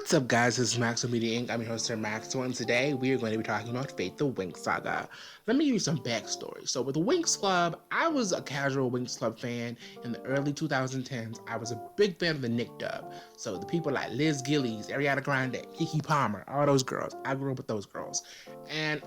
What's up, guys? This is Max from Media Inc. I'm your host, Sir Maxwell, and today we are going to be talking about Fate the Winx saga. Let me give you some backstory. So, with the Winx Club, I was a casual Winx Club fan in the early 2010s. I was a big fan of the Nick dub. So, the people like Liz Gillies, Ariana Grande, Kiki Palmer, all those girls. I grew up with those girls. And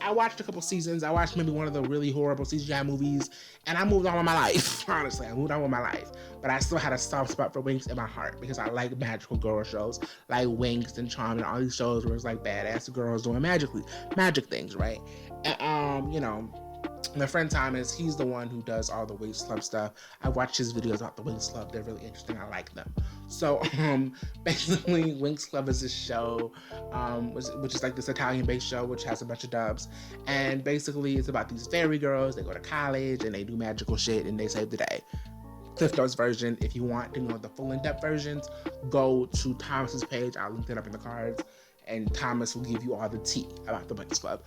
I watched a couple seasons. I watched maybe one of the really horrible CGI movies, and I moved on with my life. Honestly, I moved on with my life. But I still had a soft spot for Winx in my heart because I like magical girl shows like Winx and Charm and all these shows where it's like badass girls doing magic things, right? And, my friend Thomas, he's the one who does all the Winx Club stuff. I watch his videos about the Winx Club. They're really interesting. I like them. So, basically, Winx Club is this show, which is like this Italian-based show, which has a bunch of dubs. And basically, it's about these fairy girls. They go to college, and they do magical shit, and they save the day. Cliff Notes version. If you want to know the full in-depth versions, go to Thomas's page. I'll link it up in the cards, and Thomas will give you all the tea about the Winx Club.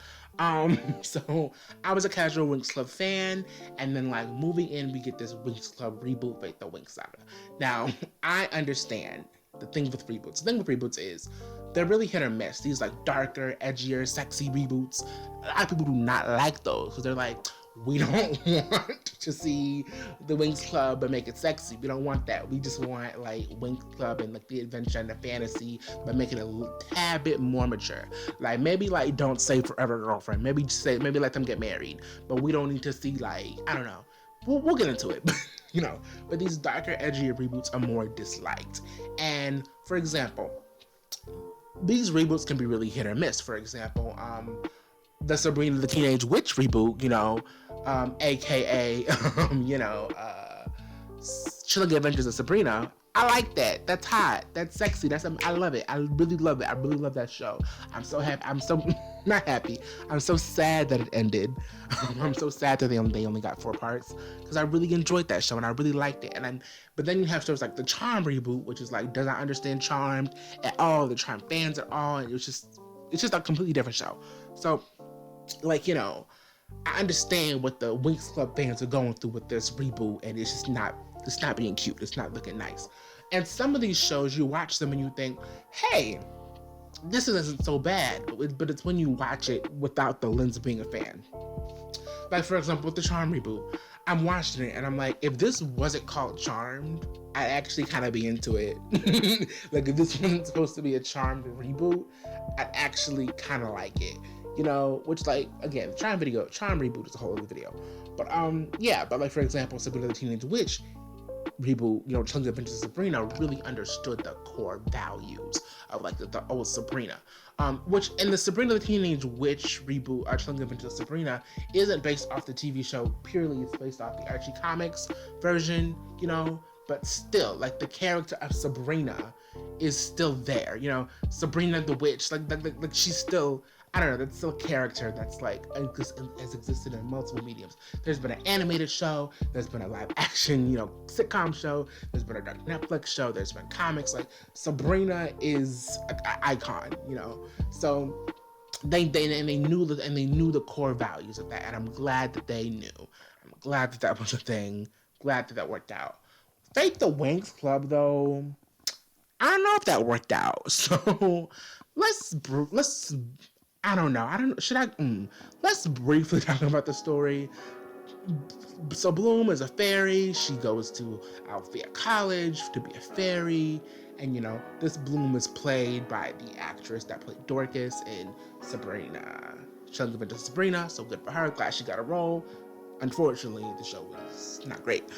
So I was a casual Winx Club fan, and then like moving in, we get this Winx Club reboot, Fate the Winx saga. Now, I understand the thing with reboots. The thing with reboots is they're really hit or miss. These like darker, edgier, sexy reboots. A lot of people do not like those because they're like, we don't want to see the Winx Club and make it sexy. We don't want that. We just want like Winx Club and like the adventure and the fantasy, but make it a tad bit more mature. Like maybe like don't say forever girlfriend. Maybe just say maybe let them get married. But we don't need to see like I don't know. We'll get into it. But these darker, edgier reboots are more disliked. And for example, these reboots can be really hit or miss. For example, the Sabrina the Teenage Witch reboot, aka, Chilling Adventures of Sabrina. I like that. That's hot. That's sexy. I love it. I really love it. I really love that show. I'm so happy. I'm so not happy. I'm so sad that it ended. I'm so sad that they only got 4 parts because I really enjoyed that show and I really liked it. But then you have shows like the Charm reboot, which is like does not understand Charmed at all. The Charm fans at all. And it's just a completely different show. So, I understand what the Winx Club fans are going through with this reboot, and it's not being cute. It's not looking nice. And some of these shows, you watch them and you think, hey, this isn't so bad. But it's when you watch it without the lens of being a fan. Like, for example, with the Charm reboot, I'm watching it and I'm like, if this wasn't called Charmed, I'd actually kind of be into it. Like, if this wasn't supposed to be a Charmed reboot, I'd actually kind of like it. Which like, again, Charm reboot is a whole other video. But but like, for example, Sabrina the Teenage Witch reboot, Chilling Adventures of Sabrina really understood the core values of like the old Sabrina. Which in the Sabrina the Teenage Witch reboot, Chilling Adventures of Sabrina, isn't based off the TV show purely, it's based off the Archie Comics version, but still, like, the character of Sabrina is still there, Sabrina the Witch, like she's still, I don't know, that's still a character that's like has existed in multiple mediums. There's been an animated show, there's been a live action, sitcom show, there's been a dark Netflix show, there's been comics. Like, Sabrina is an icon, So they knew the core values of that, and I'm glad that they knew. I'm glad that was a thing. Glad that worked out. Fate the Winx Club, though, I don't know if that worked out. So let's I don't know. Let's briefly talk about the story. So Bloom is a fairy. She goes to Althea College to be a fairy. And, this Bloom is played by the actress that played Dorcas in Sabrina. Chilling Adventures of Sabrina. So good for her. Glad she got a role. Unfortunately, the show was not great.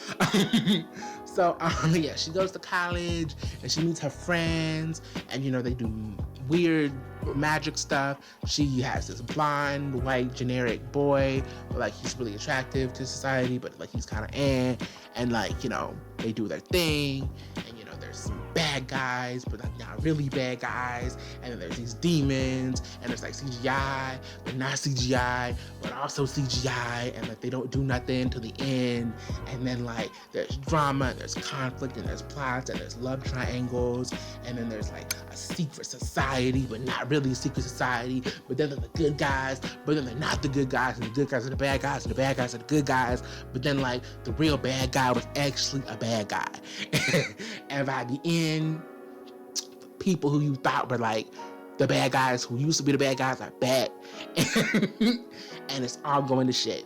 So, she goes to college and she meets her friends and, they do weird magic stuff. She has this blonde, white, generic boy, but, like, he's really attractive to society, but, like, he's kind of and, like, they do their thing, and, there's some bad guys, but like not really bad guys, and then there's these demons, and there's like CGI, but not CGI, but also CGI, and like they don't do nothing to the end, and then like there's drama, and there's conflict, and there's plots, and there's love triangles, and then there's like a secret society, but not really a secret society, but then they're the good guys, but then they're not the good guys, and the good guys are the bad guys, and the bad guys are the good guys, but then like the real bad guy was actually a bad guy. And by the end, people who you thought were like the bad guys, who used to be the bad guys, are back. And it's all going to shit.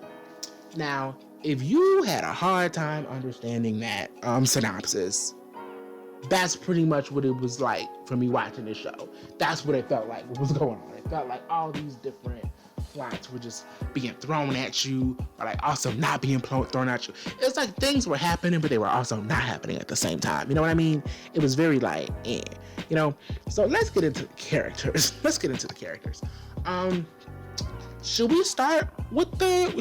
Now, if you had a hard time understanding that synopsis, that's pretty much what it was like for me watching this show. That's what it felt like, what was going on. It felt like all these different plots were just being thrown at you, but like also not being thrown at you. It's like things were happening, but they were also not happening at the same time. You know what I mean? It was very like, you know? So let's get into the characters. Should we start with Bloom?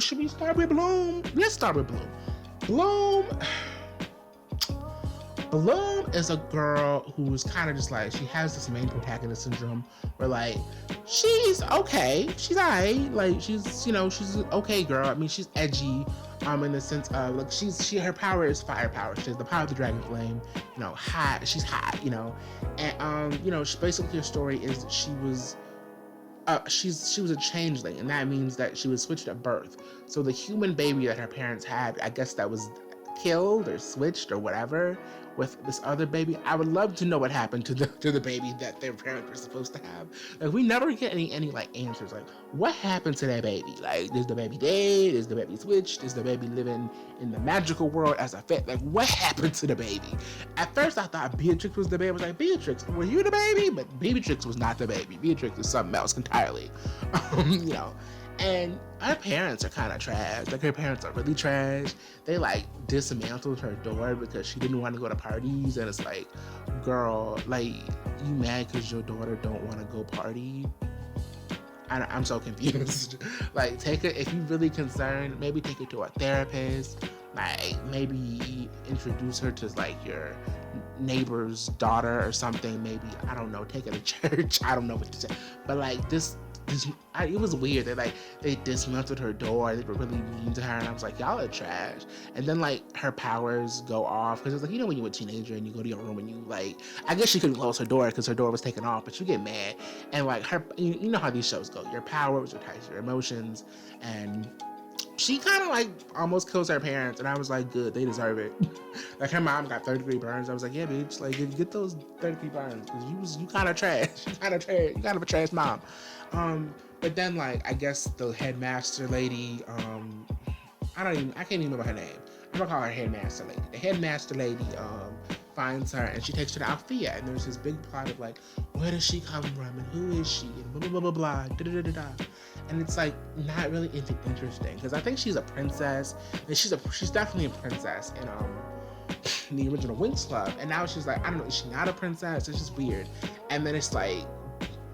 Let's start with Bloom. Bloom is a girl who's kind of just like, she has this main protagonist syndrome where like, she's okay. She's alright. Like, she's an okay girl. I mean, she's edgy, in the sense of like, her power is firepower. She has the power of the dragon flame, hot. She's hot, and, basically her story is that she was a changeling, and that means that she was switched at birth. So the human baby that her parents had, I guess that was killed or switched or whatever with this other baby. I would love to know what happened to the baby that their parents were supposed to have. Like, we never get any like answers. Like, what happened to that baby? Like, is the baby dead? Is the baby switched? Is the baby living in the magical world as a pet? Like, what happened to the baby? At first, I thought Beatrix was the baby. I was like, Beatrix, were you the baby? But Beatrix was not the baby. Beatrix is something else entirely. And her parents are kind of trash. Like, her parents are really trash. They like dismantled her door because she didn't want to go to parties. And it's like, girl, like, you mad because your daughter don't want to go party? I'm so confused. Like, take her, if you're really concerned, maybe take her to a therapist. Like, maybe introduce her to like your neighbor's daughter or something. Maybe, I don't know, take her to church. I don't know what to say. But like, it was weird. They dismantled her door. They were really mean to her, and I was like, y'all are trash. And then like her powers go off because it's like, when you're a teenager and you go to your room and you like, I guess she couldn't close her door because her door was taken off, but you get mad and like her, you know how these shows go. Your powers are tied to your emotions, and she kind of like almost kills her parents, and I was like, good, they deserve it. Like, her mom got 3rd-degree burns. I was like, yeah, bitch, like get those 3rd-degree burns because you kind of trash. You kind of a trash mom. But then like, I guess the headmaster lady, I can't even remember her name. I'm gonna call her headmaster lady. The headmaster lady finds her and she takes her to Althea, and there's this big plot of like, where does she come from and who is she and blah blah blah blah blah da da da da. And it's like not really interesting because I think she's a princess, and she's definitely a princess in the original Winx Club, and now she's like, I don't know, is she not a princess? It's just weird. And then it's like,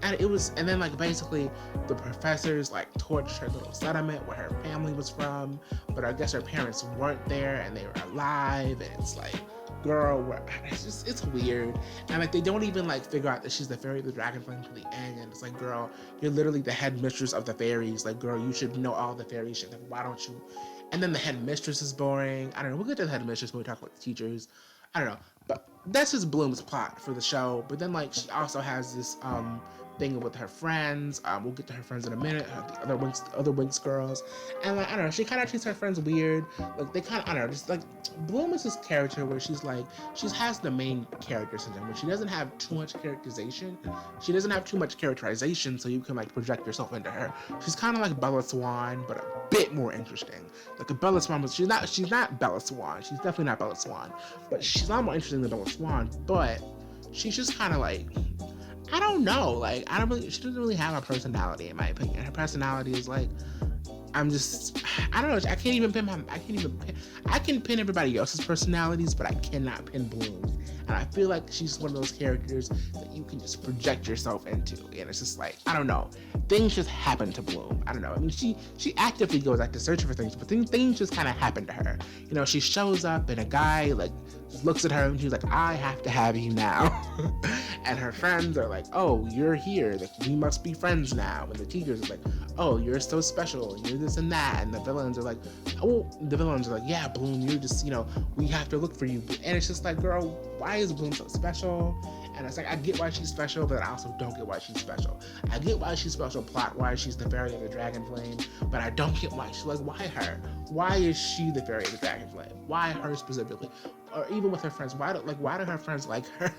and then like basically the professors like torched her little settlement where her family was from, but I guess her parents weren't there and they were alive, and it's like, girl, it's weird. And like, they don't even like figure out that she's the fairy of the dragon flame to the end, and it's like, girl, you're literally the headmistress of the fairies. Like, girl, you should know all the fairy shit. Like, why don't you? And then the headmistress is boring. I don't know, we'll get to the headmistress when we talk about the teachers. I don't know, but that's just Bloom's plot for the show. But then like, she also has this thing with her friends. We'll get to her friends in a minute. The other Winx girls, and like, I don't know, she kind of treats her friends weird. Like, they kind of, I don't know, just like, Bloom is this character where she's like, she has the main character syndrome, where she doesn't have too much characterization. She doesn't have too much characterization, so you can like project yourself into her. She's kind of like Bella Swan, but a bit more interesting. Like, a Bella Swan, she's not Bella Swan. She's definitely not Bella Swan, but she's a lot more interesting than Bella Swan. But she's just kind of like, I don't know, like, she doesn't really have a personality, in my opinion. Her personality is like, I don't know, I can pin everybody else's personalities, but I cannot pin Bloom's. And I feel like she's one of those characters that you can just project yourself into. And it's just like, I don't know, things just happen to Bloom. I don't know. I mean, she actively goes out to search for things, but things just kind of happen to her. She shows up and a guy like looks at her and she's like, I have to have you now. And her friends are like, oh, you're here, like, we must be friends now. And the teachers are like, oh, you're so special, you're this and that. And the villains are like, yeah, Bloom, you're just, we have to look for you. And it's just like, girl, why is Bloom so special? And it's like, I get why she's special, but I also don't get why she's special. I get why she's special plot-wise, she's the fairy of the dragon flame, but I don't get why why her? Why is she the fairy of the dragon flame? Why her specifically? or even with her friends, why do her friends like her?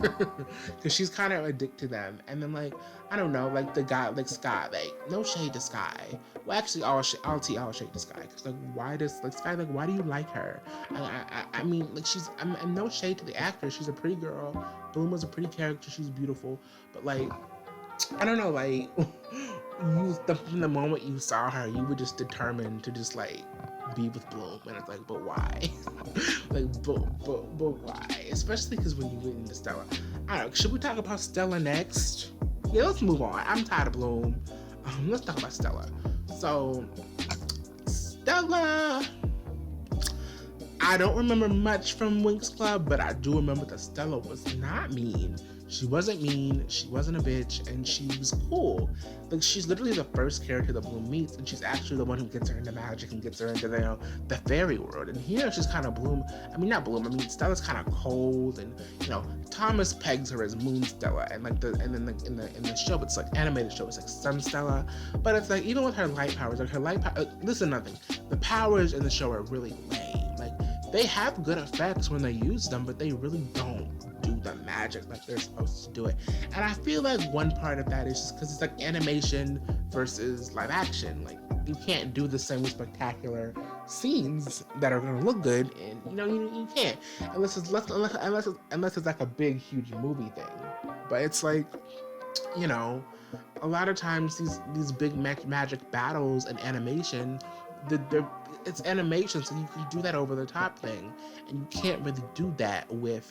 Because she's kind of addicted to them. And then like, I don't know, like the guy, like Sky, like no shade to Sky. Well, actually, all shade to Sky. Because like, why does like Sky, like, why do you like her? I mean, like I'm no shade to the actress. She's a pretty girl. Bloom was a pretty character. She's beautiful. But like, I don't know, like from the moment you saw her, you were just determined to just like be with Bloom, and it's like, but why? Like, but why? Especially because when you went into Stella, I don't know. Should we talk about Stella next? Yeah, let's move on. I'm tired of Bloom. Let's talk about Stella. So, Stella. I don't remember much from Winx Club, but I do remember that Stella was not mean. She wasn't mean, she wasn't a bitch, and she was cool. Like, she's literally the first character that Bloom meets, and she's actually the one who gets her into magic and gets her into the fairy world. And here she's kind of not Bloom, Stella's kind of cold, and Thomas pegs her as Moon Stella, and like in the show, it's like animated show, it's like Sun Stella. But it's like, even with her light powers, listen, nothing. The powers in the show are really lame. Like, they have good effects when they use them, but they really don't do the magic like they're supposed to do it. And I feel like one part of that is just because it's like animation versus live action. Like, you can't do the same spectacular scenes that are gonna look good, and you can't unless it's like a big huge movie thing. But it's like, a lot of times these big magic battles and animation, it's animation, so you can do that over the top thing, and you can't really do that with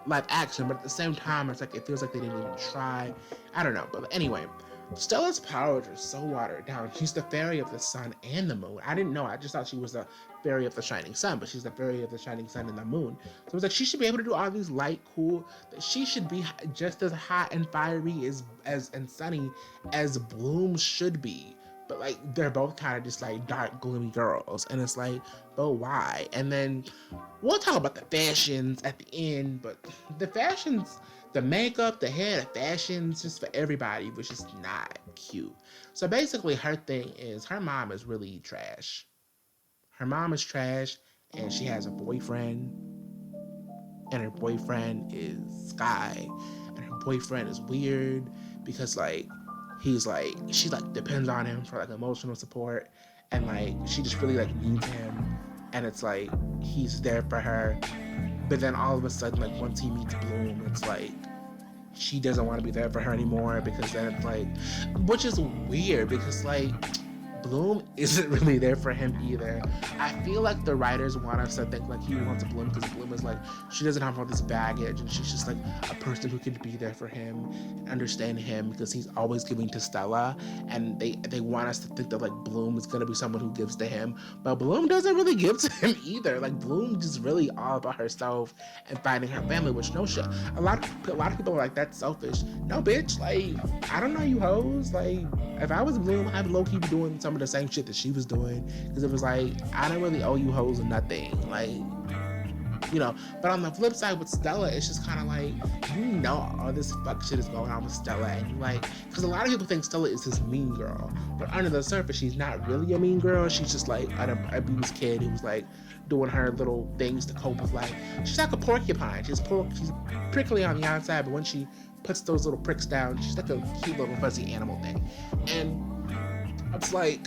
live action. But at the same time, it's like, it feels like they didn't even try. I don't know. But anyway, Stella's powers are so watered down. She's the fairy of the sun and the moon. I didn't know. I just thought she was the fairy of the shining sun, but she's the fairy of the shining sun and the moon. So it's like, she should be able to do all these light, cool, that she should be just as hot and fiery and sunny as Bloom should be. But like, they're both kind of just like dark, gloomy girls, and it's like, but why? And then we'll talk about the fashions at the end, but the fashions, the makeup, the hair, the fashions, just for everybody was just not cute. So basically, her thing is, her mom is really trash. Her mom is trash, and she has a boyfriend, and her boyfriend is Sky, and her boyfriend is weird because like, she like depends on him for like emotional support, and like, she just really like needs him, and it's like, he's there for her, but then all of a sudden, like, once he meets Bloom, it's like, she doesn't want to be there for her anymore, because then it's like, which is weird, because like, Bloom isn't really there for him either. I feel like the writers want us to think like he wants Bloom because Bloom is like, she doesn't have all this baggage, and she's just like a person who can be there for him and understand him because he's always giving to Stella, and they want us to think that like Bloom is gonna be someone who gives to him, but Bloom doesn't really give to him either. Like, Bloom just really all about herself and finding her family, which no shit. A lot of people are like, that's selfish. No, bitch. Like, I don't know you hoes. Like, if I was Bloom, I'd low-key be doing some of the same shit that she was doing, because it was like, I don't really owe you hoes nothing, like, but on the flip side with Stella, it's just kind of like, all this fuck shit is going on with Stella, and you like, because a lot of people think Stella is this mean girl, but under the surface, she's not really a mean girl. She's just like an abused kid who's like doing her little things to cope with life. She's like a porcupine. She's prickly on the outside, but when she puts those little pricks down, she's like a cute little fuzzy animal thing. And it's like,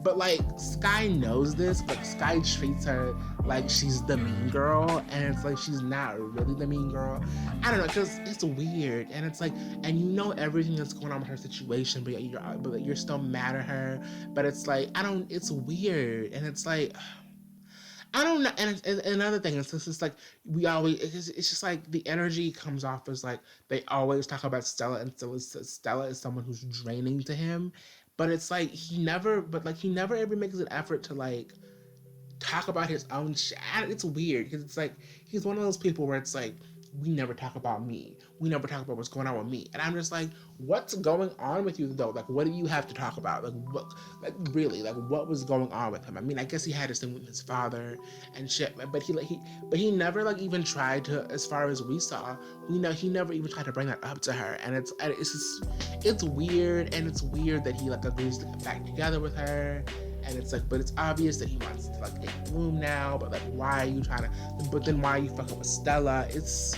but like, Sky knows this, but Sky treats her like she's the mean girl, and it's like, she's not really the mean girl. I don't know, because it's weird, and it's like, and everything that's going on with her situation, but you're still mad at her, but it's like, it's weird, and it's like, I don't know. And another thing is, this is like, it's just like the energy comes off as like, they always talk about Stella, and Stella is someone who's draining to him. But it's like, he never ever makes an effort to like talk about his own shit. It's weird, because it's like, he's one of those people where it's like, we never talk about me. We never talk about what's going on with me. And I'm just like, what's going on with you though? Like, what do you have to talk about? Like, what, like really, like, what was going on with him? I mean, I guess he had his thing with his father and shit, but he never like even tried to, as far as we saw, he never even tried to bring that up to her. And it's weird, and it's weird that he like agrees to get back together with her. And it's like, but it's obvious that he wants to like date Bloom now, but like, why are you trying to, but then why are you fucking with Stella? It's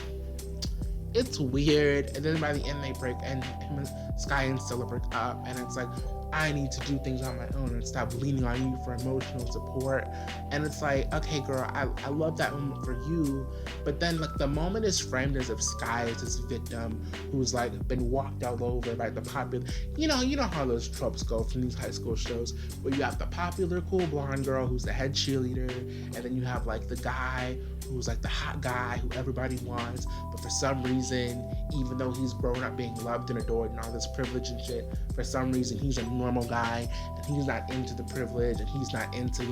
weird. And then by the end they break, and him and Sky and Stella break up, and it's like, I need to do things on my own and stop leaning on you for emotional support. And it's like, okay, girl, I love that moment for you, but then like the moment is framed as if Sky is this victim who's like been walked all over by the popular, you know how those tropes go from these high school shows, where you have the popular cool blonde girl who's the head cheerleader, and then you have like the guy who's like the hot guy who everybody wants, but for some reason, even though he's grown up being loved and adored and all this privilege and shit, for some reason he's a normal guy and he's not into the privilege and he's not into,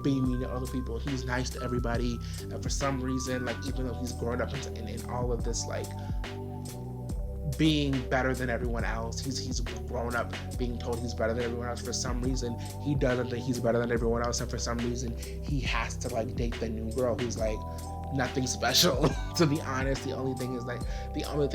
being mean to other people. He's nice to everybody, and for some reason, like, even though he's grown up in all of this like being better than everyone else, he's grown up being told he's better than everyone else. For some reason he doesn't think he's better than everyone else, and for some reason he has to like date the new girl who's like nothing special. To be honest, the only thing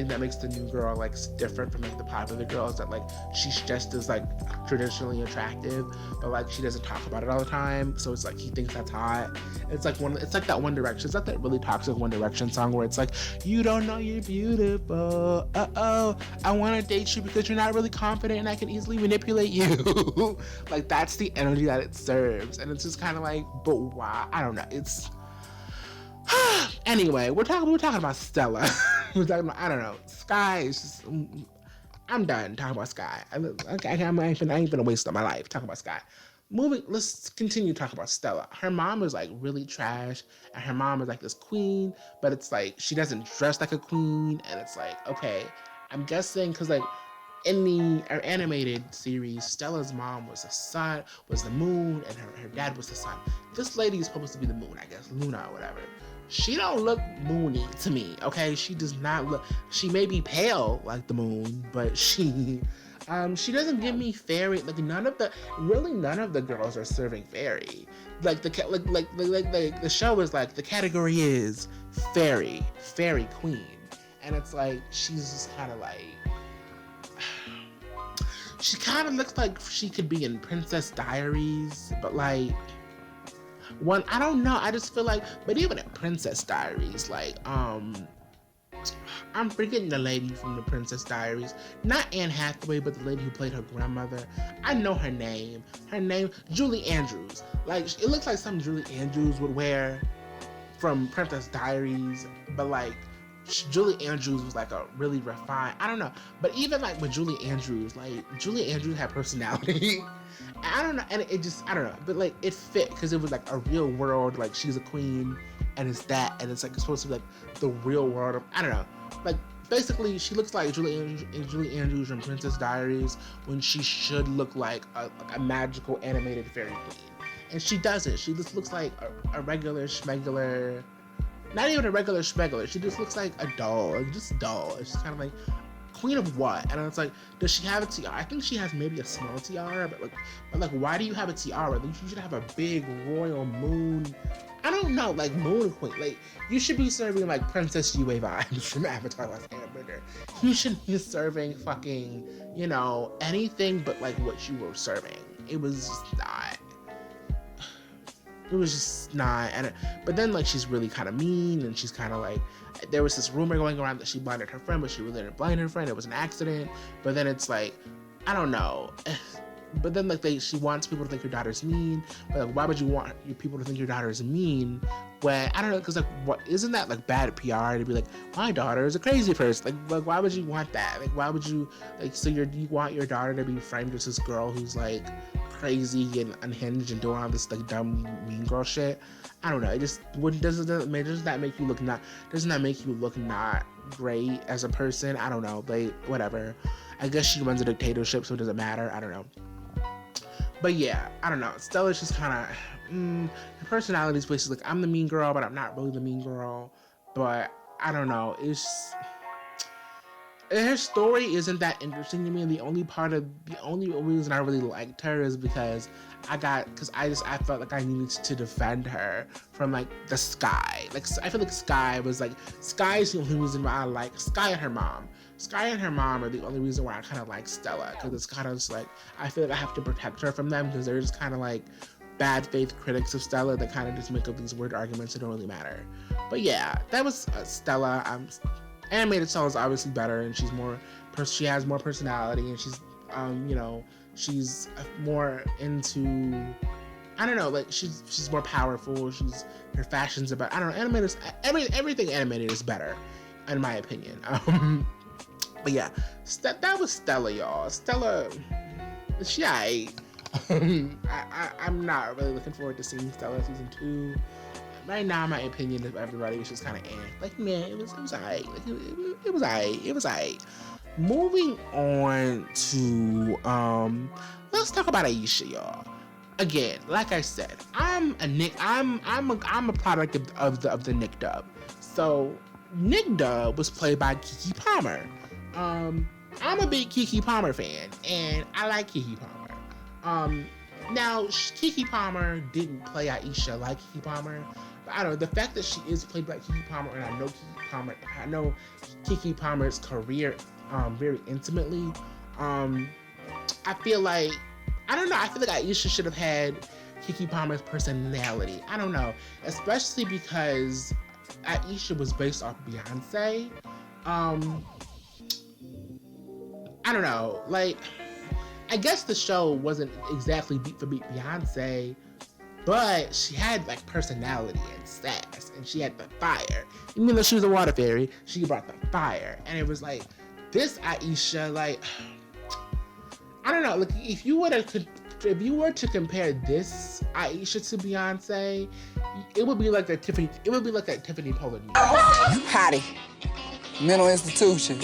that makes the new girl like different from like the popular girl is that like she's just as like traditionally attractive, but like she doesn't talk about it all the time, so it's like he thinks that's hot. It's like that One Direction, it's like that really toxic One Direction song where it's like, you don't know you're beautiful, I want to date you because you're not really confident and I can easily manipulate you. Like, that's the energy that it serves, and it's just kind of like, but why? I don't know. It's anyway, we're talking about Stella. We're talking about, I don't know, Sky is just, I'm done talking about Sky. I ain't gonna waste all my life talking about Sky. Let's continue to talk about Stella. Her mom is like really trash, and her mom is like this queen, but it's like she doesn't dress like a queen, and it's like, okay, I'm guessing because like in the animated series, Stella's mom was the moon, and her dad was the sun. This lady is supposed to be the moon, I guess, Luna or whatever. She don't look moony to me, okay? She does not look, she may be pale like the moon, but she doesn't give me fairy, like none of the girls are serving fairy. Like the show is like, the category is fairy queen. And it's like, she's just kind of like, she kind of looks like she could be in Princess Diaries, but like, I don't know, I just feel like, but even in Princess Diaries, like, I'm forgetting the lady from the Princess Diaries, not Anne Hathaway, but the lady who played her grandmother. I know her name, Julie Andrews. Like, it looks like something Julie Andrews would wear from Princess Diaries, but like, Julie Andrews was like a really refined, I don't know, but even like with Julie Andrews had personality. I don't know, and it just, I don't know, but like it fit because it was like a real world, like she's a queen and it's that, and it's like it's supposed to be like the real world of, I don't know, like basically she looks like Julie Andrews from Princess Diaries when she should look like a magical animated fairy queen, and she doesn't. She just looks like a regular schmegular. Not even a regular schmegular. She just looks like a doll. Like, just a doll. It's just kind of like, queen of what? And it's like, does she have a tiara? I think she has maybe a small tiara, but like, why do you have a tiara? Like, you should have a big royal moon. I don't know, like moon queen. Like, you should be serving like Princess Yue vibes from Avatar: Last Airbender. You should be serving fucking, anything but like what you were serving. It was just not. It was just not, but then like she's really kind of mean, and she's kind of like, there was this rumor going around that she blinded her friend, but she really didn't blind her friend. It was an accident. But then it's like, I don't know. But then like she wants people to think her daughter's mean. But like, why would you want people to think your daughter is mean? When, I don't know, because like, what, isn't that like bad PR to be like, my daughter is a crazy person? Like why would you want that? Like, why would you, like, so you want your daughter to be framed as this girl who's like crazy and unhinged and doing all this like dumb mean girl shit? I don't know. It just doesn't that make you look not great as a person? I don't know. Like, whatever. I guess she runs a dictatorship, so it doesn't matter. I don't know. But yeah, I don't know. Stella's just kind of, her personality is basically like, I'm the mean girl, but I'm not really the mean girl. But I don't know. Her story isn't that interesting to me, and the only reason I really liked her is because I felt like I needed to defend her from like the Sky. Like, I feel like Sky is the only reason why I like Sky and her mom. Sky and her mom are the only reason why I kind of like Stella, because it's kind of just like, I feel like I have to protect her from them, because they're just kind of like bad faith critics of Stella that kind of just make up these weird arguments that don't really matter. But yeah, that was Stella. Animated Stella is obviously better, and she has more personality, and she's she's more into, I don't know, like she's more powerful. Her fashion's about, I don't know, everything animated is better, in my opinion. But yeah, that was Stella, y'all. Stella, she aight. I'm not really looking forward to seeing Stella season 2. Right now, in my opinion of everybody, was just kind of like, man, it was aight. Like, it was aight. Moving on to let's talk about Aisha, y'all. Again, like I said, I'm a product of the Nick dub. So Nick dub was played by Keke Palmer. I'm a big Keke Palmer fan, and I like Keke Palmer. Now Keke Palmer didn't play Aisha like Keke Palmer, but I don't know, the fact that she is played by Keke Palmer, and I know Keke Palmer's career very intimately. I feel like, I don't know, I feel like Aisha should have had Keke Palmer's personality. I don't know, especially because Aisha was based off Beyonce. I don't know, like, I guess the show wasn't exactly beat for beat Beyonce, but she had like personality and sass, and she had the fire. Even though she was a water fairy, she brought the fire, and it was like, this Aisha, like, I don't know, like, if you were to compare this Aisha to Beyonce, it would be like that Tiffany Pollard. Hottie. Mental institution.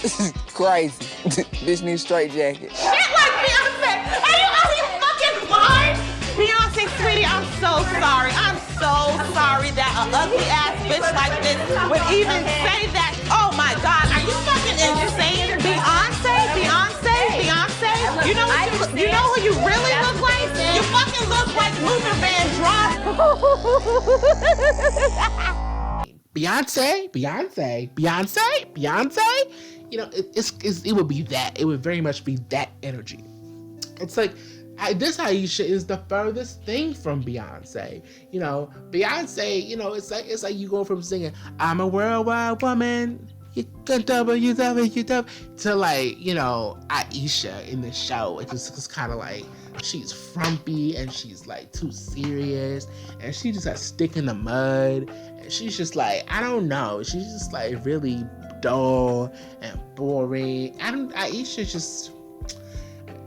Crazy. Bitch needs straight jacket. Shit like Beyonce! Are you out of your fucking mind? Beyonce, sweetie, I'm so sorry. I'm so sorry that an ugly ass bitch like this would even say that. Oh my God, are you fucking insane? Beyonce? You know who you really look like? You fucking look like Luther Vandross. Beyonce. You know, it would be that. It would very much be that energy. It's like, this Aisha is the furthest thing from Beyonce. You know, Beyonce, you know, it's like you go from singing, I'm a worldwide woman, you to like, you know, Aisha in the show. It's kind of like, she's frumpy, and she's like too serious, and she just has stick in the mud, and she's just like, I don't know, she's just like really dull and boring. Aisha just,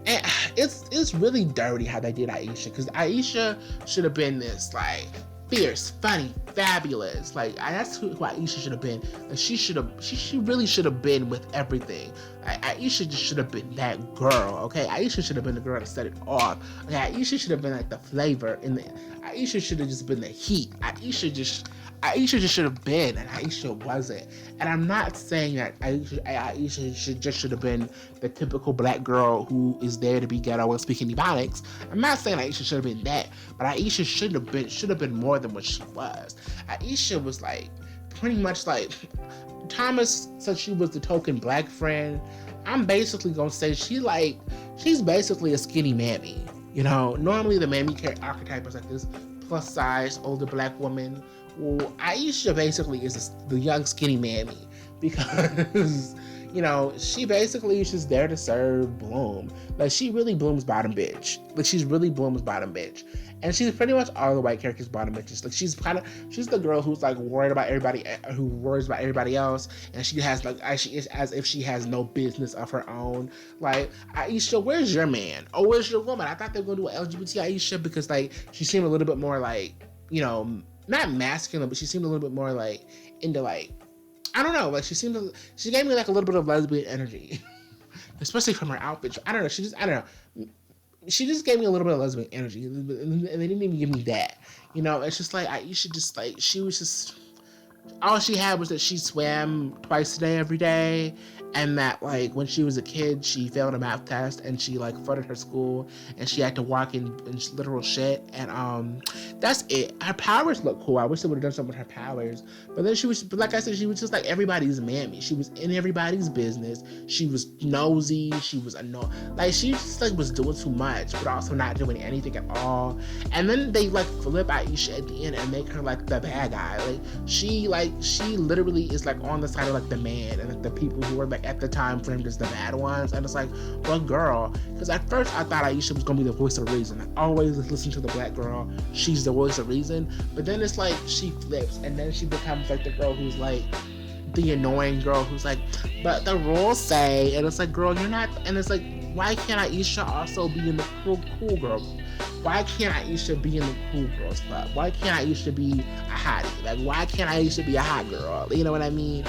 and it's really dirty how they did Aisha, because Aisha should have been this like fierce, funny, fabulous. Like, that's who Aisha should have been. Like, she really should have been with everything. Like, Aisha just should have been that girl, okay? Aisha should have been the girl to set it off. Okay, Aisha should have been like the flavor in the. Aisha should have just been the heat. Aisha just should have been, and Aisha wasn't. And I'm not saying that Aisha should have been the typical black girl who is there to be ghetto and speaking Ebonics. I'm not saying Aisha should have been that, but Aisha should have been more than what she was. Aisha was like, pretty much like, Thomas said she was the token black friend. I'm basically gonna say she's basically a skinny mammy. You know, normally the mammy archetype is like this plus size older black woman. Well, Aisha basically is the young skinny mammy, because, you know, she basically is just there to serve Bloom. Like, she really Bloom's bottom bitch. Like, she's really Bloom's bottom bitch. And she's pretty much all the white characters' bottom bitches. Like, she's the girl who's like worried about everybody, who worries about everybody else, and she has like, she is as if she has no business of her own. Like, Aisha, where's your man? Oh, where's your woman? I thought they were gonna do an LGBT Aisha, because like, she seemed a little bit more like, you know, not masculine, but she seemed a little bit more like into like, I don't know, like she gave me like a little bit of lesbian energy, especially from her outfit. I don't know, she just gave me a little bit of lesbian energy, and they didn't even give me that. You know, it's just like, Aisha just like, she was just, all she had was that she swam twice a day every day, and that like when she was a kid she failed a math test and she like flooded her school and she had to walk in literal shit, and that's it. Her powers look cool. I wish they would have done something with her powers, but then but like I said, she was just like everybody's mammy. She was in everybody's business. She was nosy. She was annoying. Like she just like was doing too much, but also not doing anything at all. And then they like flip Aisha at the end and make her like the bad guy. Like she literally is like on the side of like the man and like the people who were like at the time framed as the bad ones. And it's like, well, girl, because at first I thought Aisha was gonna be the voice of reason. I always listen to the black girl. She's the voice of reason. But then it's like she flips and then she becomes like the girl who's like the annoying girl who's like, but the rules say, and it's like, girl, you're not. And it's like, why can't Aisha also be in the cool girl? Why can't Aisha be in the cool girls club? Why can't Aisha be a hottie? Like, why can't Aisha be a hot girl? You know what I mean?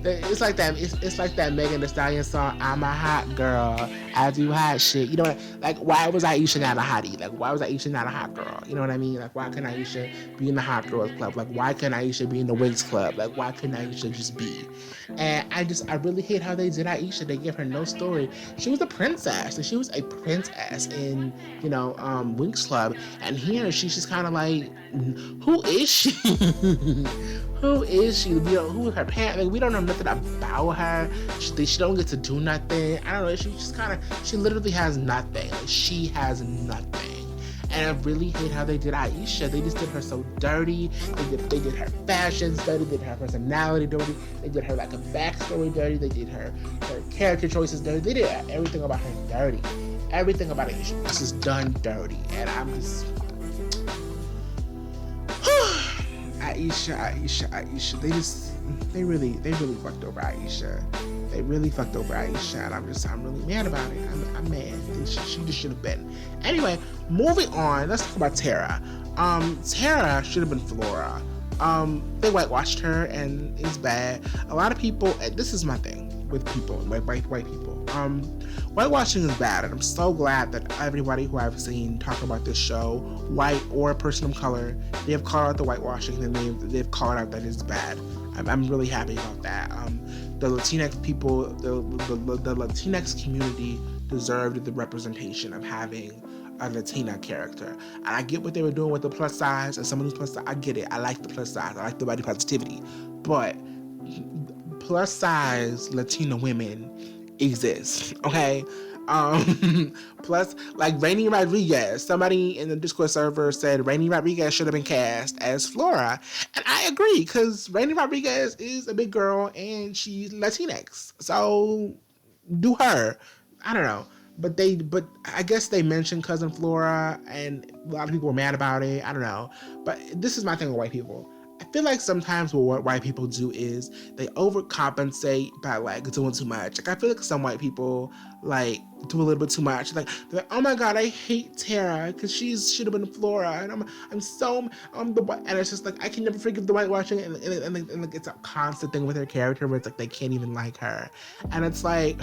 It's like that. It's like that Megan Thee Stallion song. I'm a hot girl. I do hot shit. You know what? Like, why was Aisha not a hottie? Like, why was Aisha not a hot girl? You know what I mean? Like, why couldn't Aisha be in the hot girls club? Like, why couldn't Aisha be in the winx club? Like, why couldn't Aisha just be? And I really hate how they did Aisha. They gave her no story. She was a princess, and she was a princess in, you know, winx club. And here she's just kind of like, who is she? Who is she? You know, who is her parent? Like, we don't know nothing about her. She don't get to do nothing. I don't know. She just kind of, she literally has nothing. Like, she has nothing. And I really hate how they did Aisha. They just did her so dirty. They did her fashions dirty. They did her personality dirty. They did her like a backstory dirty. They did her character choices dirty. They did everything about her dirty. Everything about Aisha was just done dirty. And I'm just... Aisha. They really fucked over Aisha. They really fucked over Aisha, and I'm really mad about it. I'm mad. She just should have been. Anyway, moving on. Let's talk about Terra. Terra should have been Flora. They whitewashed her, and it's bad. A lot of people. This is my thing with people, white people. Whitewashing is bad, and I'm so glad that everybody who I've seen talk about this show, white or a person of color, they have called out the whitewashing, and they've called out that it's bad. I'm really happy about that. The Latinx people, the Latinx community deserved the representation of having a Latina character. And I get what they were doing with the plus size, and someone who's plus size, I get it. I like the plus size. I like the body positivity. But plus size Latina women exist, okay? Plus, like Rainy Rodriguez, somebody in the Discord server said Rainy Rodriguez should have been cast as Flora, and I agree, because Rainy Rodriguez is a big girl and she's Latinx, so do her. I don't know, but I guess they mentioned Cousin Flora, and a lot of people were mad about it. I don't know, but this is my thing with white people. I feel like sometimes what white people do is they overcompensate by like doing too much. Like I feel like some white people like do a little bit too much. Like they're like, oh my god, I hate Terra because should have been Flora, and I'm the white, and it's just like I can never forgive the whitewashing, and like it's a constant thing with her character where it's like they can't even like her, and it's like,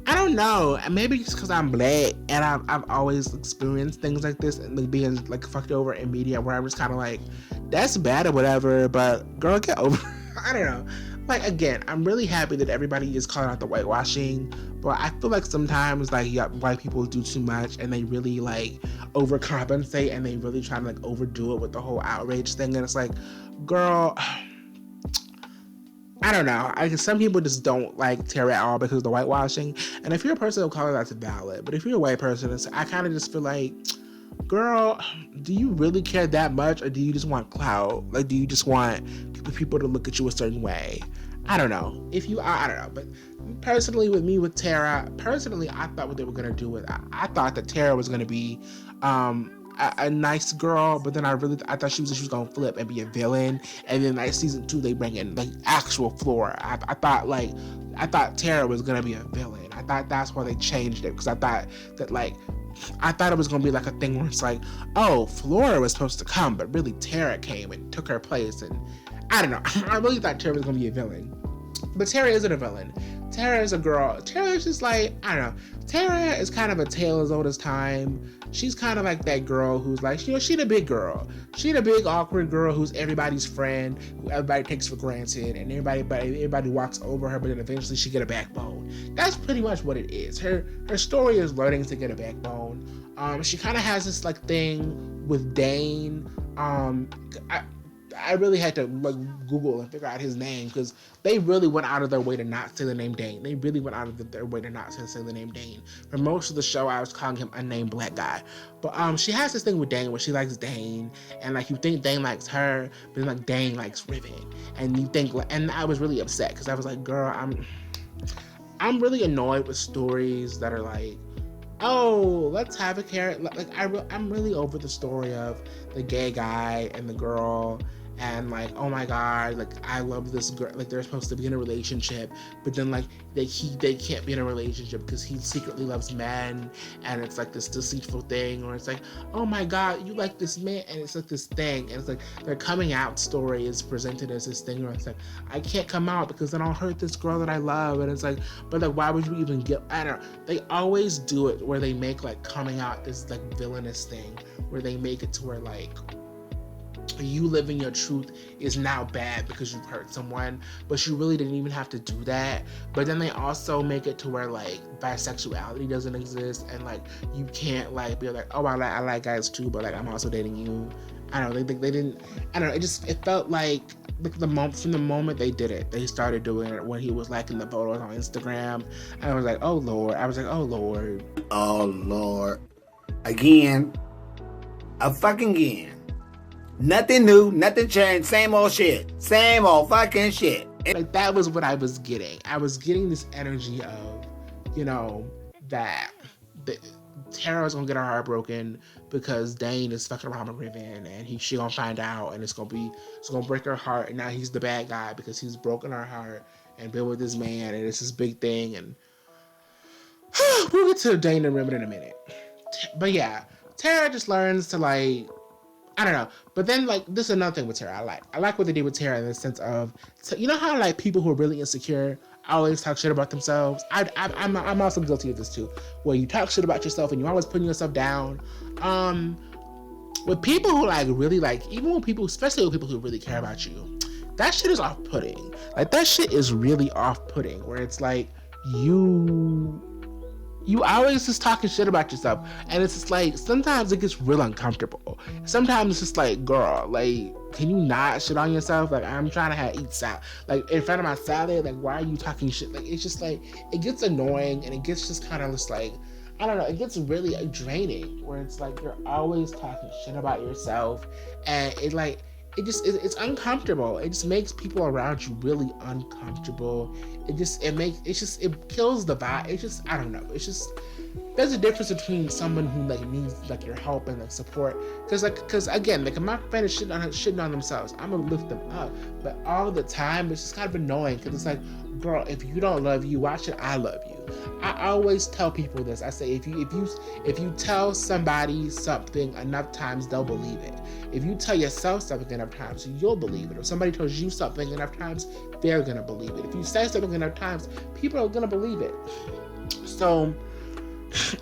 I don't know. Maybe just because I'm black and I've always experienced things like this and like being like fucked over in media where I'm just kind of like, that's bad or whatever, but girl, get over it. I don't know. Like, again, I'm really happy that everybody is calling out the whitewashing, but I feel like sometimes like white people do too much and they really like overcompensate and they really try to like overdo it with the whole outrage thing, and it's like, girl, I don't know. Some people just don't like Terra at all because of the whitewashing. And if you're a person of color, that's valid. But if you're a white person, I kind of just feel like, girl, do you really care that much, or do you just want clout? Like, do you just want people to look at you a certain way? I don't know. If you are, I don't know. But personally, with Terra, I thought what they were going to do with I thought that Terra was going to be a nice girl, but then I thought she was going to flip and be a villain, and then like season 2 they bring in like actual Flora. I thought Terra was going to be a villain. I thought that's why they changed it, because I thought it was going to be like a thing where it's like, oh, Flora was supposed to come, but really Terra came and took her place, and I don't know. I really thought Terra was going to be a villain. But Terra isn't a villain. Terra is a girl. Terra is just like, I don't know. Terra is kind of a tale as old as time. She's kind of like that girl who's like, you know, she the big girl. She the big awkward girl who's everybody's friend, who everybody takes for granted, and everybody walks over her, but then eventually she get a backbone. That's pretty much what it is. Her story is learning to get a backbone. She kind of has this like thing with Dane. I really had to like Google and figure out his name because they really went out of their way to not say the name Dane. They really went out of their way to not say the name Dane. For most of the show, I was calling him unnamed black guy. But she has this thing with Dane where she likes Dane, and like you think Dane likes her, but then like Dane likes Riven, and you think like, and I was really upset because I was like, girl, I'm really annoyed with stories that are like, oh, let's have a character. Like I'm really over the story of the gay guy and the girl. And like, oh my god, like I love this girl. Like they're supposed to be in a relationship, but then like they can't be in a relationship because he secretly loves men, and it's like this deceitful thing. Or it's like, oh my god, you like this man, and it's like this thing, and it's like their coming out story is presented as this thing where it's like, I can't come out because then I'll hurt this girl that I love, and it's like, but like why would you even get? I don't know. They always do it where they make like coming out this like villainous thing, where they make it to where like, you living your truth is now bad because you've hurt someone, but you really didn't even have to do that. But then they also make it to where like bisexuality doesn't exist, and like you can't like be like, oh, I like guys too, but like I'm also dating you. I don't know. They didn't. I don't know. It felt like from the moment they did it, they started doing it when he was liking the photos on Instagram. And I was like, oh Lord. Oh Lord. Again. Again. Nothing new, nothing changed, same old shit. Same old fucking shit. Like, that was what I was getting. I was getting this energy of, you know, that Terra's gonna get her heart broken because Dane is fucking around with Riven, and she gonna find out, and it's gonna break her heart, and now he's the bad guy because he's broken her heart and been with this man, and it's this big thing, and we'll get to Dane and Riven in a minute. But yeah, Terra just learns to like, I don't know. But then, like, this is another thing with Terra I like what they did with Terra in the sense of, you know how, like, people who are really insecure always talk shit about themselves? I'm also guilty of this, too. Where you talk shit about yourself and you're always putting yourself down. With people who, like, really, like, even with people, especially with people who really care about you, that shit is off-putting. Like, that shit is really off-putting, where it's like, you always just talking shit about yourself, and it's just like, sometimes it gets real uncomfortable. Sometimes it's just like, girl, like, can you not shit on yourself? Like, I'm trying to eat salad, like, in front of my salad, like, why are you talking shit? Like, it's just like, it gets annoying, and it gets just kind of just like, I don't know, it gets really draining, where it's like, you're always talking shit about yourself, and it's uncomfortable. It just makes people around you really uncomfortable. It kills the vibe. I don't know. There's a difference between someone who like needs like your help and like support. Cause again, like, I'm not fan of shitting on themselves. I'm gonna lift them up. But all the time, it's just kind of annoying. Cause it's like, girl, if you don't love you, why should I love you? I always tell people this. I say, if you tell somebody something enough times, they'll believe it. If you tell yourself something enough times, you'll believe it. If somebody tells you something enough times, they're gonna believe it. If you say something enough times, people are gonna believe it. So,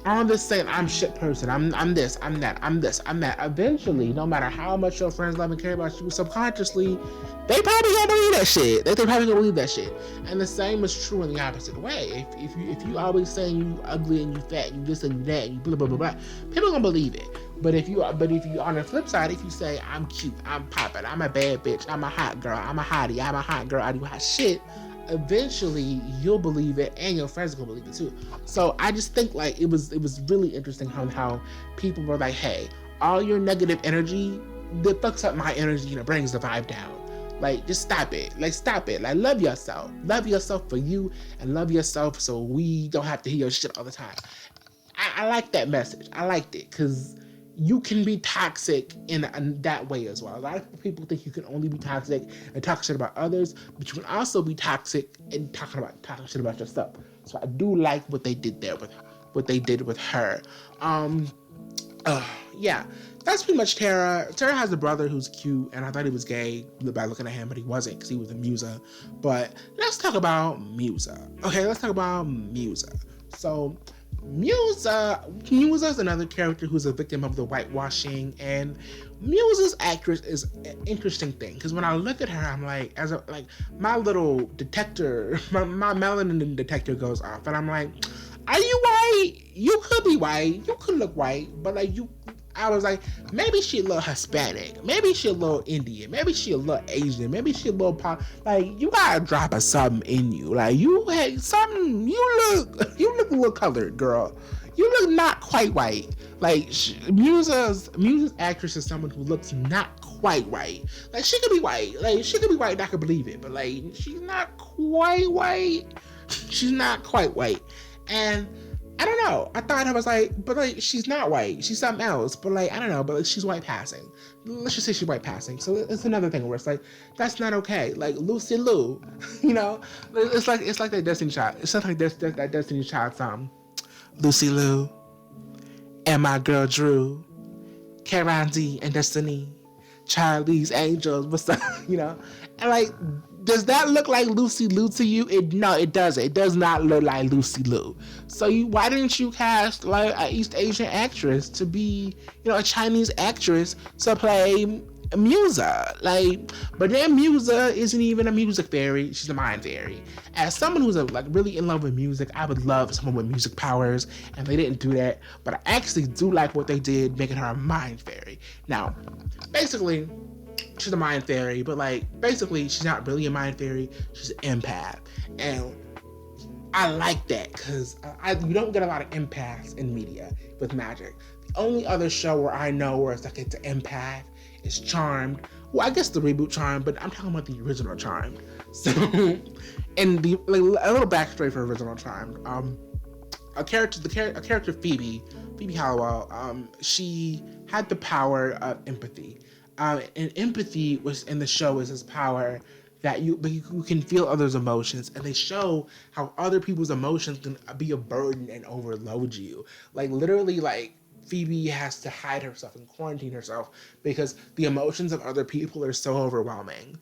all this saying, I'm shit person, I'm this, I'm that, I'm this, I'm that. Eventually, no matter how much your friends love and care about you, subconsciously, they probably gonna believe that shit. They probably gonna believe that shit. And the same is true in the opposite way. If you always saying you ugly and you fat and you this and you that and you blah blah blah blah, people gonna believe it. But if you on the flip side, if you say I'm cute, I'm poppin', I'm a bad bitch, I'm a hot girl, I'm a hottie, I'm a hot girl, I do hot shit, eventually you'll believe it, and your friends will believe it too. So I just think like it was really interesting how people were like, hey, all your negative energy that fucks up my energy and it brings the vibe down. Like, just stop it. Like, love yourself. Love yourself for you, and love yourself so we don't have to hear your shit all the time. I like that message. I liked it because you can be toxic in that way as well. A lot of people think you can only be toxic and talk shit about others, but you can also be toxic and talking shit about yourself. So I do like what they did there with her. Yeah. that's pretty much Terra. Terra has a brother who's cute, and I thought he was gay by looking at him, but he wasn't because he was a Musa. But let's talk about Musa. Okay, let's talk about Musa. So Musa is another character who's a victim of the whitewashing, and Musa's actress is an interesting thing because when I look at her, I'm like, my little detector, my melanin detector goes off, and I'm like, are you white? You could be white. You could look white, but like I was like, maybe she a little Hispanic, maybe she a little Indian, maybe she a little Asian, maybe she a little like you gotta drop a something in you, like you had something. You look a little colored, girl. You look not quite white. Like Musa's actress is someone who looks not quite white. Like she could be white, and I could believe it, but like she's not quite white. She's not quite white, and I don't know. I thought I was like, but like she's not white. She's something else. But like I don't know. But like, she's white passing. Let's just say she's white passing. So it's another thing where it's like that's not okay. Like Lucy Liu, you know, it's like that Destiny Child. It's something like that Destiny Child song. Lucy Liu and my girl Drew, Karen D and Destiny, Charlie's Angels. What's up? You know, and like. Does that look like Lucy Liu to you? No, it doesn't. It does not look like Lucy Liu. So why didn't you cast like an East Asian actress to be, a Chinese actress to play Musa? Like, but then Musa isn't even a music fairy. She's a mind fairy. As someone who's like really in love with music, I would love someone with music powers, and they didn't do that. But I actually do like what they did, making her a mind fairy. Now, basically, she's a mind fairy, but like basically she's not really a mind fairy. She's an empath, and I like that because you don't get a lot of empaths in media with magic. The only other show where I know where it's like it's an empath is Charmed. Well, I guess the reboot Charmed, but I'm talking about the original Charmed. So, and a little backstory for original Charmed. A character Phoebe Halliwell. She had the power of empathy. And empathy was in the show is this power that you can feel others' emotions, and they show how other people's emotions can be a burden and overload you. Like literally, like Phoebe has to hide herself and quarantine herself because the emotions of other people are so overwhelming.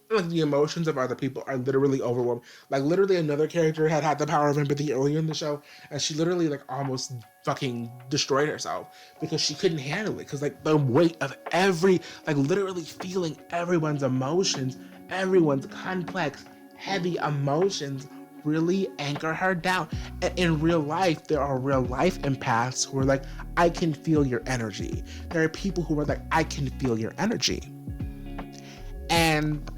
Like the emotions of other people are literally overwhelming. Like literally another character had the power of empathy earlier in the show, and she literally like almost fucking destroyed herself because she couldn't handle it. Because like the weight of literally feeling everyone's emotions, everyone's complex, heavy emotions really anchor her down. And in real life, there are real life empaths who are like, I can feel your energy. There are people who are like, I can feel your energy. And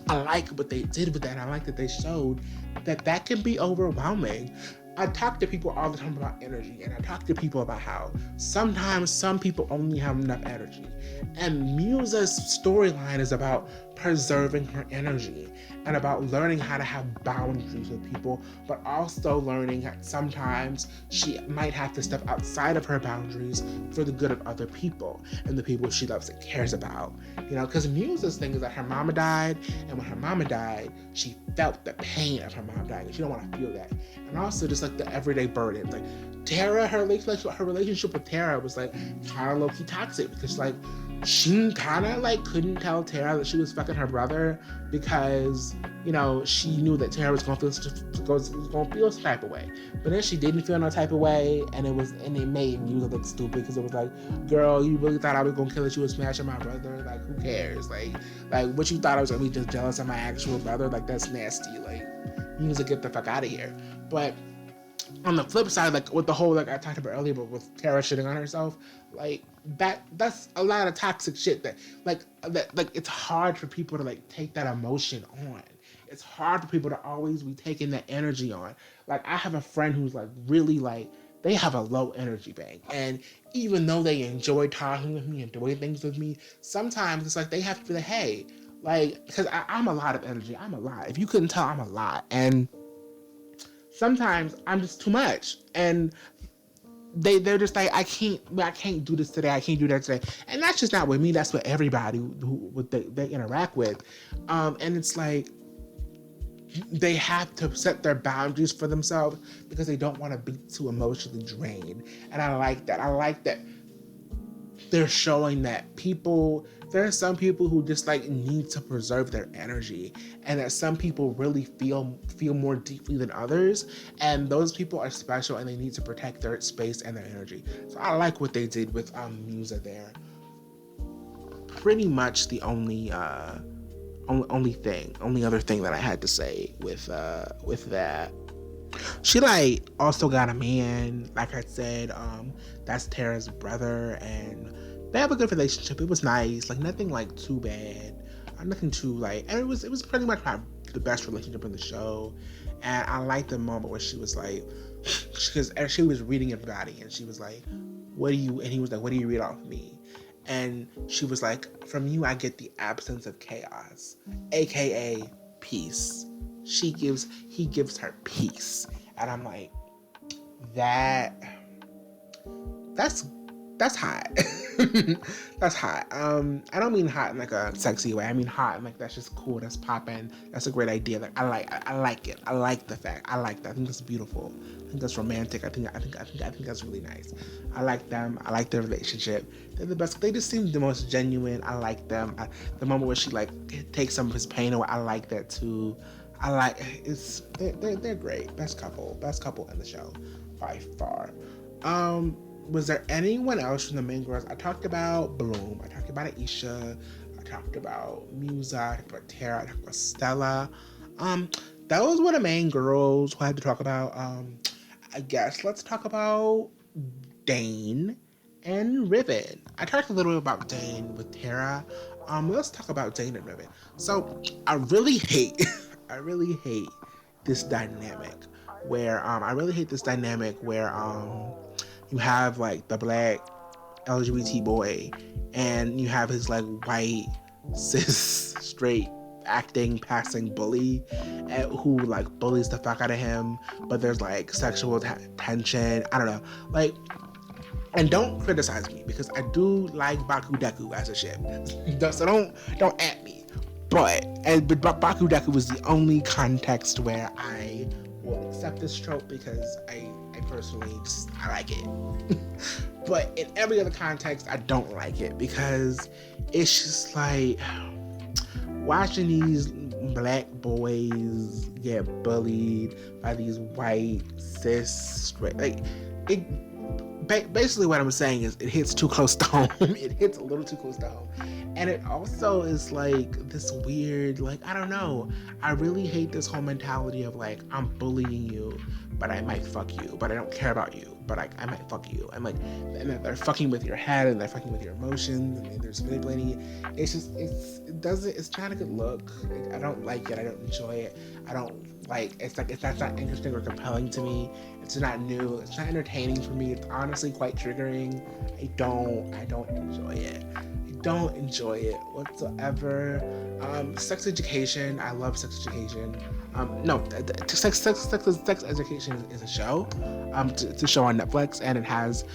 I like what they did with that. I like that they showed that can be overwhelming. I talk to people all the time about energy, and I talk to people about how sometimes some people only have enough energy. And Musa's storyline is about preserving her energy and about learning how to have boundaries with people, but also learning that sometimes she might have to step outside of her boundaries for the good of other people and the people she loves and cares about. Because Musa's thing is that her mama died, and when her mama died, she felt the pain of her mom dying, and she don't want to feel that. And also just like the everyday burden. Like Terra, her relationship with Terra was like kind of low-key toxic because like she kind of like couldn't tell Terra that she was fucking her brother because she knew that Terra was gonna feel some type of way. But then she didn't feel no type of way, and it made Musa look stupid because it was like, girl, you really thought I was gonna kill that you was smashing my brother? Like, who cares? Like what you thought I was gonna be just jealous of my actual brother? Like, that's nasty. Like, Musa, get the fuck out of here. But on the flip side, like with the whole I talked about earlier, but with Terra shitting on herself, like that's a lot of toxic shit that it's hard for people to like take that emotion on. It's hard for people to always be taking that energy on. Like I have a friend who's like really like they have a low energy bank, and even though they enjoy talking with me and doing things with me, sometimes it's like they have to be like, hey, like because I'm a lot of energy. I'm a lot. If you couldn't tell, I'm a lot, and sometimes I'm just too much, and they're just like, I can't do this today. I can't do that today, and that's just not with me. That's with everybody who they interact with, and it's like they have to set their boundaries for themselves because they don't want to be too emotionally drained. And I like that. I like that they're showing that there are some people who just like need to preserve their energy, and that some people really feel more deeply than others, and those people are special and they need to protect their space and their energy. So I like what they did with Musa there. Pretty much the only other thing that I had to say with that. She like also got a man, like I said, that's Terra's brother, and they have a good relationship. It was nice, like nothing like too bad, nothing too like, and it was pretty much the best relationship in the show. And I liked the moment where she was like, because she was reading everybody, and she was like, and he was like, what do you read off me? And she was like, from you I get the absence of chaos, aka peace. He gives her peace. And I'm like, that's hot. That's hot. I don't mean hot in like a sexy way. I mean hot and like that's just cool. That's popping. That's a great idea. Like I like it. I like the fact. I like that. I think that's beautiful. I think that's romantic. I think that's really nice. I like them. I like their relationship. They're the best. They just seem the most genuine. I like them. The moment where she like takes some of his pain away. I like that too. They're great. Best couple in the show by far. Was there anyone else from the main girls? I talked about Bloom. I talked about Aisha. I talked about Musa. I talked about Terra. I talked about Stella. Those were the main girls who I had to talk about. I guess let's talk about Dane and Riven. I talked a little bit about Dane with Terra. Let's talk about Dane and Riven. So I really hate this dynamic where you have like the black LGBT boy and you have his like white cis straight acting passing bully who like bullies the fuck out of him, but there's like sexual tension. I don't know, like, and don't criticize me because I do like Baku Deku as a ship. So don't at me. But Baku Deku was the only context where I will accept this trope because I personally I like it. But in every other context, I don't like it because it's just like watching these black boys get bullied by these white cis straight, like it. Basically what I'm saying is it hits too close to home. It hits a little too close to home. And it also is like this weird, like, I don't know. I really hate this whole mentality of like, I'm bullying you, but I might fuck you, but I don't care about you, but I might fuck you. And like, and they're fucking with your head and they're fucking with your emotions and they're manipulating you. It's just, it's not a good look. Like, I don't like it. I don't enjoy it. I don't like, it's not interesting or compelling to me. It's not new. It's not entertaining for me. It's honestly quite triggering. I don't enjoy it. Don't enjoy it whatsoever. Sex education. I love sex education. Sex education is a show. It's a show on Netflix, and it has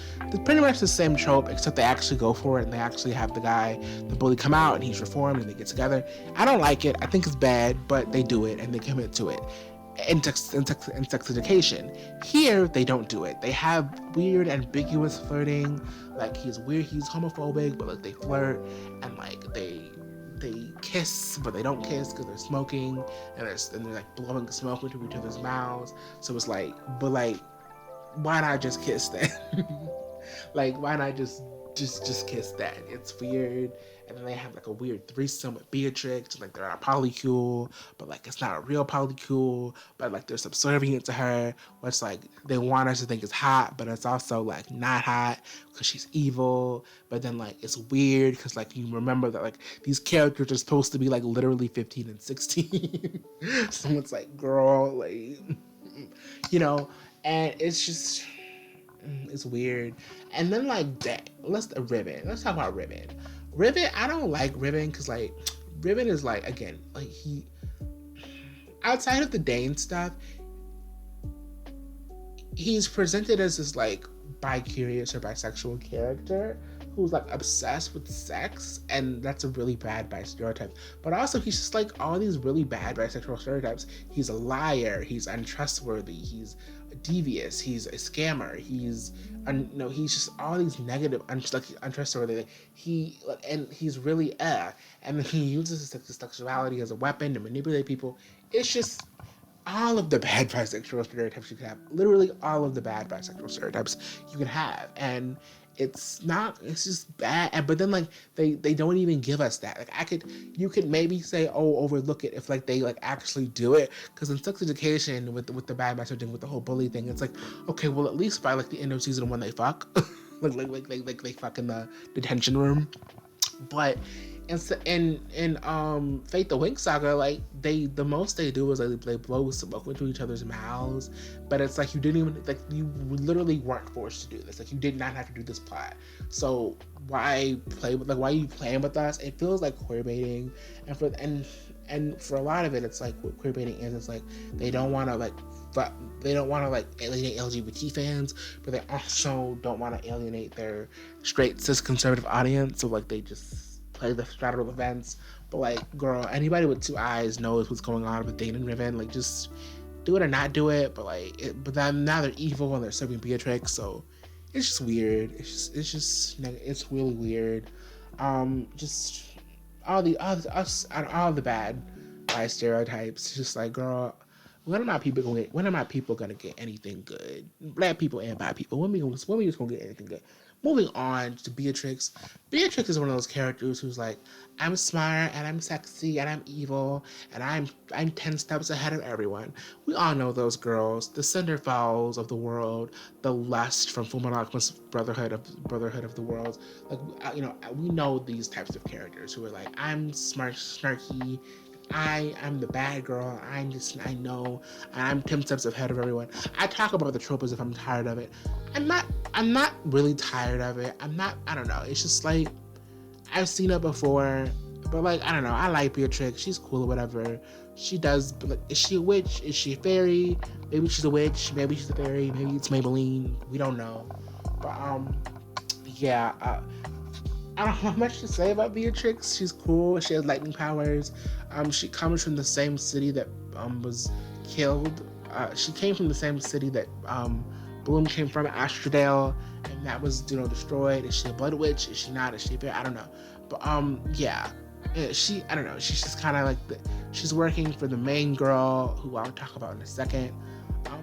pretty much the same trope, except they actually go for it and they actually have the bully come out and he's reformed and they get together. I don't like it. I think it's bad, but they do it and they commit to it. In sex education. Here, they don't do it. They have weird, ambiguous flirting. Like, he's homophobic, but like they flirt, and like they kiss, but they don't kiss because they're smoking, and they're like blowing smoke into each other's mouths. So it's like, but like, why not just kiss then? Like, why not just kiss that? It's weird. And then they have like a weird threesome with Beatrix, like they're on a polycule, but like it's not a real polycule, but like they're subservient to her, which like they want us to think is hot, but it's also like not hot because she's evil. But then like it's weird because like you remember that like these characters are supposed to be like literally 15 and 16. Someone's like, girl, like, you know, and it's just, it's weird. And then like that, let's talk about Riven. Riven, I don't like Riven because like Riven is like, again, like he, outside of the Dane stuff, he's presented as this like bi-curious or bisexual character who's like obsessed with sex, and that's a really bad bi stereotype. But also he's just like all these really bad bisexual stereotypes. He's a liar, he's untrustworthy, he's devious. He's a scammer. He's he's just all these negative, untrustworthy. And he's really and then he uses his sexuality as a weapon to manipulate people. It's just all of the bad bisexual stereotypes you could have. Literally all of the bad bisexual stereotypes you could have. And it's just bad. But then they don't even give us that. You could maybe say, oh, overlook it if they actually do it. Because in sex education with the bad messaging, with the whole bully thing, it's okay, well, at least by the end of season 1 they fuck. They fuck in the detention room. But in Fate the Winx saga, the most they do is they blow smoke into each other's mouths. But it's you didn't even you literally weren't forced to do this. You did not have to do this plot. So why are you playing with us? It feels like queer baiting, and for a lot of it, it's what queer baiting is. It's they don't want to alienate LGBT fans, but they also don't want to alienate their straight cis conservative audience. So they just play the straddle events. But girl, anybody with 2 eyes knows what's going on with Dane and Riven. Just do it or not do it. But then now they're evil and they're serving Beatrix. So it's just weird. It's really weird. Just all the bad bi stereotypes. Just girl, when are my people gonna get anything good? Black people and bi people. When we just gonna get anything good? Moving on to Beatrix. Beatrix is one of those characters who's I'm smart and I'm sexy and I'm evil and I'm 10 steps ahead of everyone. We all know those girls, the Cinderfells of the world, the Lust from Fullmetal Alchemist Brotherhood of the Worlds. We know these types of characters who are I'm smart, snarky. I'm the bad girl. I know. I'm 10 steps ahead of everyone. I talk about the trope as if I'm tired of it. I'm not really tired of it. I don't know. It's just I've seen it before, but I don't know. I like Beatrix. She's cool or whatever. She does, but is she a witch? Is she a fairy? Maybe she's a witch. Maybe she's a fairy. Maybe it's Maybelline. We don't know. But yeah. I don't have much to say about Beatrix. She's cool. She has lightning powers. She comes from the same city that was killed. She came from the same city that Bloom came from, Astrodale, and that was destroyed. Is she a blood witch? Is she not? Is she a bear? I don't know. But yeah. I don't know. She's just kind of she's working for the main girl, who I'll talk about in a second.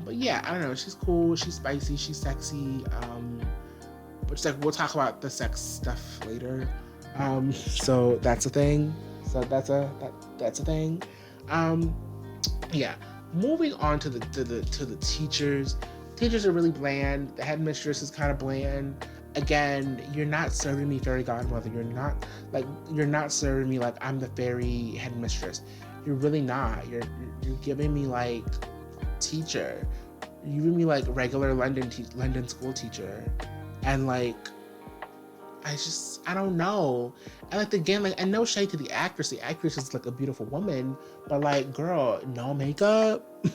But yeah, I don't know. She's cool. She's spicy. She's sexy. But we'll talk about the sex stuff later. So that's a thing. That's a thing. Yeah. Moving on to the teachers. Teachers are really bland. The headmistress is kind of bland. Again, you're not serving me fairy godmother. You're not serving me I'm the fairy headmistress. You're really not. You're giving me teacher. You're giving me regular London school teacher. And I don't know. And again, and no shade to the actress. The actress is a beautiful woman, but girl, no makeup,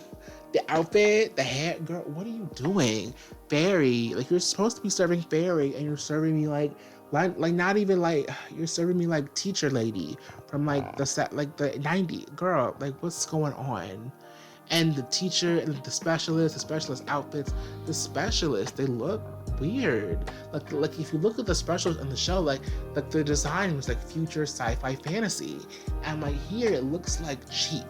the outfit, the hair, girl, what are you doing? Fairy, you're supposed to be serving fairy, and you're serving me not even you're serving me teacher lady from the set the 90s. Girl, what's going on? And the teacher and the specialist outfits, they look weird. If you look at the specialists in the show, the design was future sci-fi fantasy, and here it looks cheap.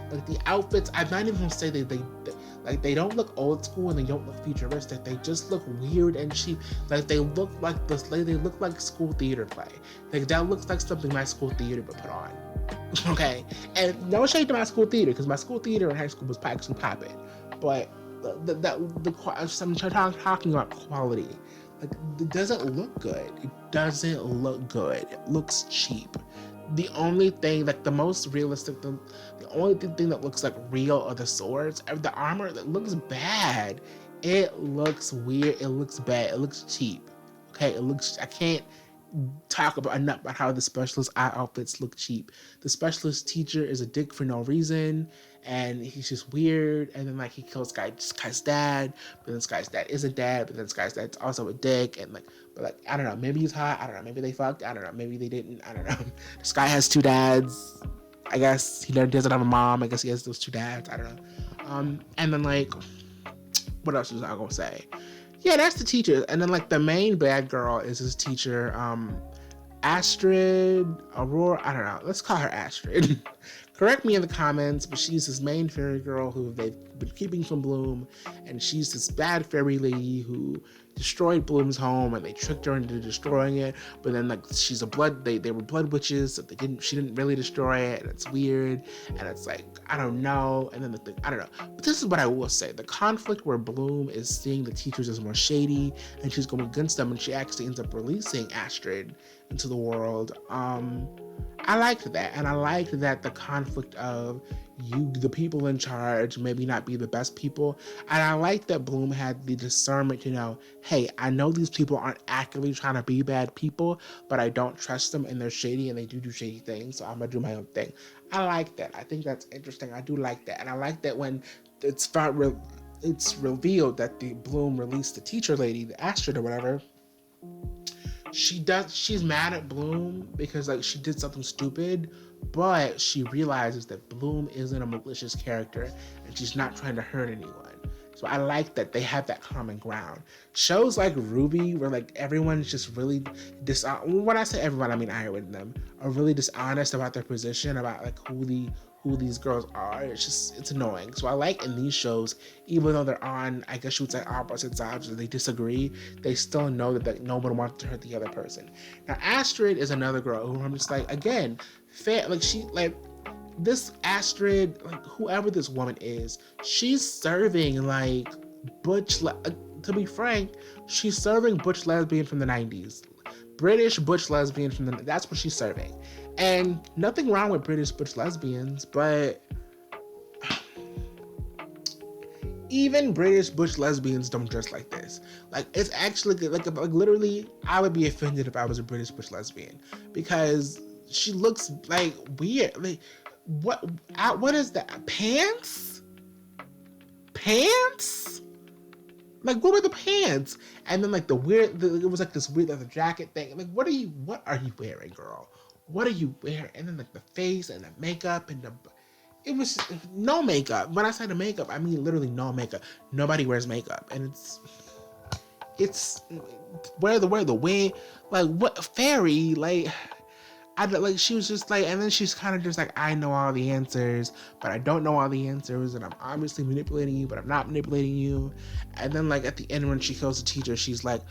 The outfits, I'm not even gonna say they don't look old school and they don't look futuristic. They just look weird and cheap. They look they look like school theater play. That looks like something my school theater would put on. Okay, and no shade to my school theater, because my school theater in high school was actually popping, but I'm talking about quality. It doesn't look good. It looks cheap. The only thing, the most realistic, the only thing that looks real are the swords. The armor that looks bad. It looks weird. It looks bad. It looks cheap. Okay, I can't talk enough about how the specialist outfits look cheap. The specialist teacher is a dick for no reason, and he's just weird. And then he kills this guy's dad, but then this guy's dad is a dad, but then this guy's dad's also a dick. And but I don't know. Maybe he's hot. I don't know. Maybe they fucked. I don't know. Maybe they didn't. I don't know. This guy has 2 dads. I guess he doesn't have a mom. I guess he has those 2 dads. I don't know. And then what else was I gonna say? Yeah, that's the teacher. And then like the main bad girl is his teacher, Astrid Aurora. I don't know. Let's call her Astrid. Correct me in the comments, but she's this main fairy girl who they've been keeping from Bloom, and she's this bad fairy lady who destroyed Bloom's home, and they tricked her into destroying it. But then like she's a blood, they were blood witches, so she didn't really destroy it, and it's weird, and it's like I don't know. And then I don't know. But this is what I will say: the conflict where Bloom is seeing the teachers as more shady, and she's going against them, and she actually ends up releasing Astrid into the world. I liked that, and I liked that the conflict of the people in charge, maybe not be the best people, and I liked that Bloom had the discernment to know, hey, I know these people aren't actively trying to be bad people, but I don't trust them, and they're shady, and they do shady things, so I'm gonna do my own thing. I like that. I think that's interesting. I do like that, and I like that when it's revealed that the Bloom released the teacher lady, the Astrid or whatever. She's mad at Bloom because like she did something stupid, but she realizes that Bloom isn't a malicious character and she's not trying to hurt anyone. So I like that they have that common ground. Shows like Reveiw, where like everyone's just really when I say everyone, I mean I with them, are really dishonest about their position, about like who these girls are. It's annoying. So I like in these shows, even though they're on, I guess you would say opposite sides, or they disagree, they still know that no one wants to hurt the other person. Now Astrid is another girl who I'm just like, again, this Astrid, like whoever this woman is, she's serving like to be frank, she's serving butch lesbian from the 90s. British butch lesbian that's what she's serving. And nothing wrong with British butch lesbians, but even British butch lesbians don't dress like this. Like, it's actually like literally, I would be offended if I was a British butch lesbian because she looks like weird. Like, what is that? Pants? Like, what were the pants? And then like it was like this weird leather jacket thing. Like, what are you wearing, girl? What are you wearing? And then like the face and the makeup and it was no makeup. When I say the makeup, I mean literally no makeup. Nobody wears makeup, and it's wear the wig. Like, what fairy? Like, she was just like, and then she's kind of just like, I know all the answers, but I don't know all the answers, and I'm obviously manipulating you, but I'm not manipulating you. And then like at the end when she kills the teacher, she's like,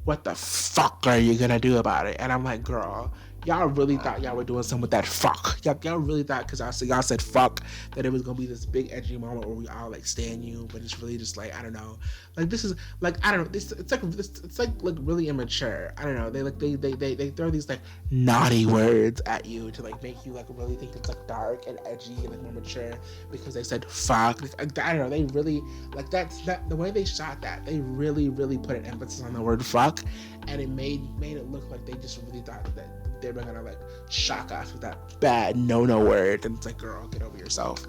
what the fuck are you gonna do about it? And I'm like, girl, y'all really thought y'all were doing something with that fuck. Y'all really thought, because y'all said fuck, that it was gonna be this big edgy moment where we all like stand you, but it's really just like, I don't know. Like, this is like, I don't know. It's like really immature. I don't know. They throw these like naughty words at you to like make you like really think it's like dark and edgy and like more mature because they said fuck. Like, I don't know. They really like that the way they shot that. They really put an emphasis on the word fuck, and it made it look like they just really thought that they were gonna like shock us with that bad no word, and it's like, girl, get over yourself.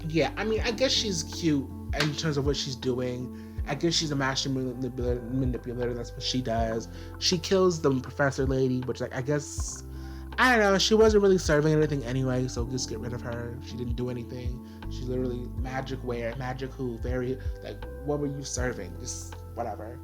Yeah, I mean, I guess she's cute in terms of what she's doing. I guess she's a master manipulator. That's what she does. She kills the professor lady, which like I guess, I don't know, she wasn't really serving anything anyway, so just get rid of her. She didn't do anything. She literally magic who, very like, what were you serving? Just whatever.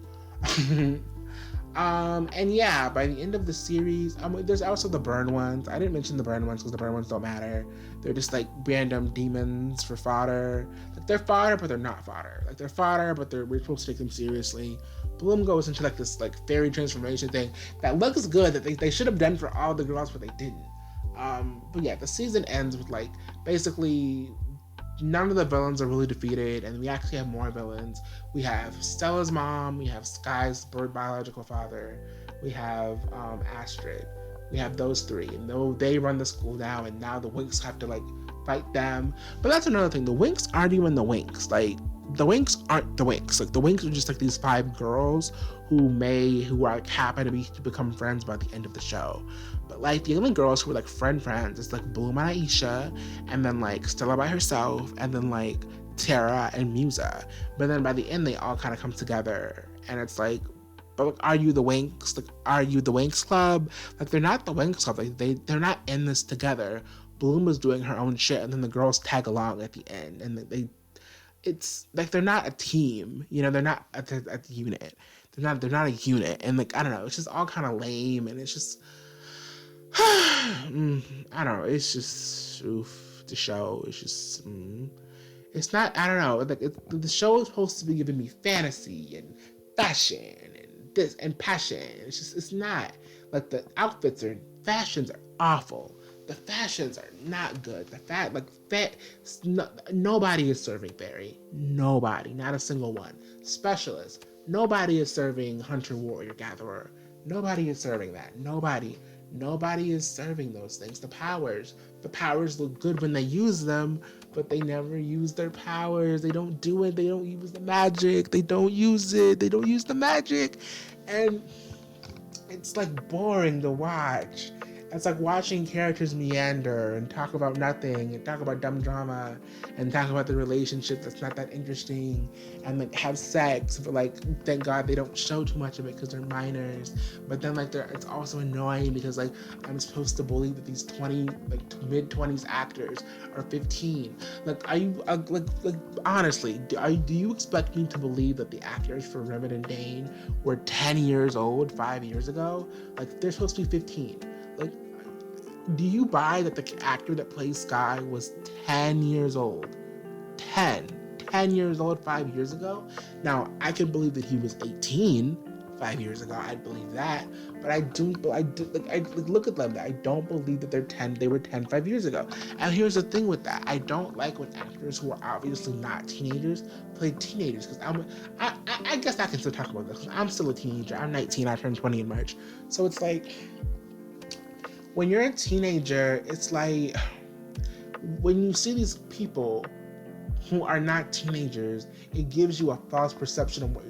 And yeah, by the end of the series, there's also the burn ones. I didn't mention the burn ones because the burn ones don't matter. They're just like random demons for fodder. Like, they're fodder, but they're not fodder. Like, they're fodder, but we're supposed to take them seriously. Bloom goes into like this like fairy transformation thing that looks good, that they should have done for all the girls, but they didn't. But yeah, the season ends with like basically none of the villains are really defeated, and we actually have more villains. We have Stella's mom, we have Sky's biological father, we have Astrid. We have those three, and they run the school now, and now the winx have to like fight them. But that's another thing, the winx aren't even the winx. Like, the winx aren't the winx. Like, the winx are just like these 5 girls who are like happen to become friends by the end of the show. But like the only girls who are like friends is like Bloom and Aisha, and then like Stella by herself, and then like Terra and Musa. But then by the end they all kind of come together, and it's like, but like, are you the winx? Like, are you the winx club? Like, they're not the winx club. Like, they're not in this together. Bloom is doing her own shit, and then the girls tag along at the end, and it's like they're not a team, you know, they're not a unit. They're not a unit, and like I don't know, it's just all kind of lame, and it's just I don't know, it's just the show is just it's not, I don't know, like the show is supposed to be giving me fantasy and fashion and this and passion. It's not like the fashions are awful. The fashions are not good. Nobody is serving fairy. Nobody, not a single one. Specialist. Nobody is serving hunter, warrior, gatherer. Nobody is serving that. Nobody is serving those things. The powers look good when they use them, but they never use their powers. They don't do it. They don't use the magic. They don't use it. They don't use the magic. And it's like boring to watch. It's like watching characters meander and talk about nothing and talk about dumb drama and talk about the relationship that's not that interesting and like have sex, but like thank God they don't show too much of it because they're minors. But then like it's also annoying because like I'm supposed to believe that these mid-20s actors are 15. Like are you like honestly, do you expect me to believe that the actors for Reveiw and Dane were 10 years old 5 years ago? Like they're supposed to be 15. Like, do you buy that the actor that plays Sky was 10 years old? 10 years old 5 years ago? Now, I could believe that he was 18 5 years ago. I'd believe that. But look at them. I don't believe that they were 10 5 years ago. And here's the thing with that. I don't like when actors who are obviously not teenagers play teenagers. Because I guess I can still talk about this. I'm still a teenager. I'm 19. I turned 20 in March. So it's like, when you're a teenager, it's like when you see these people who are not teenagers, it gives you a false perception of what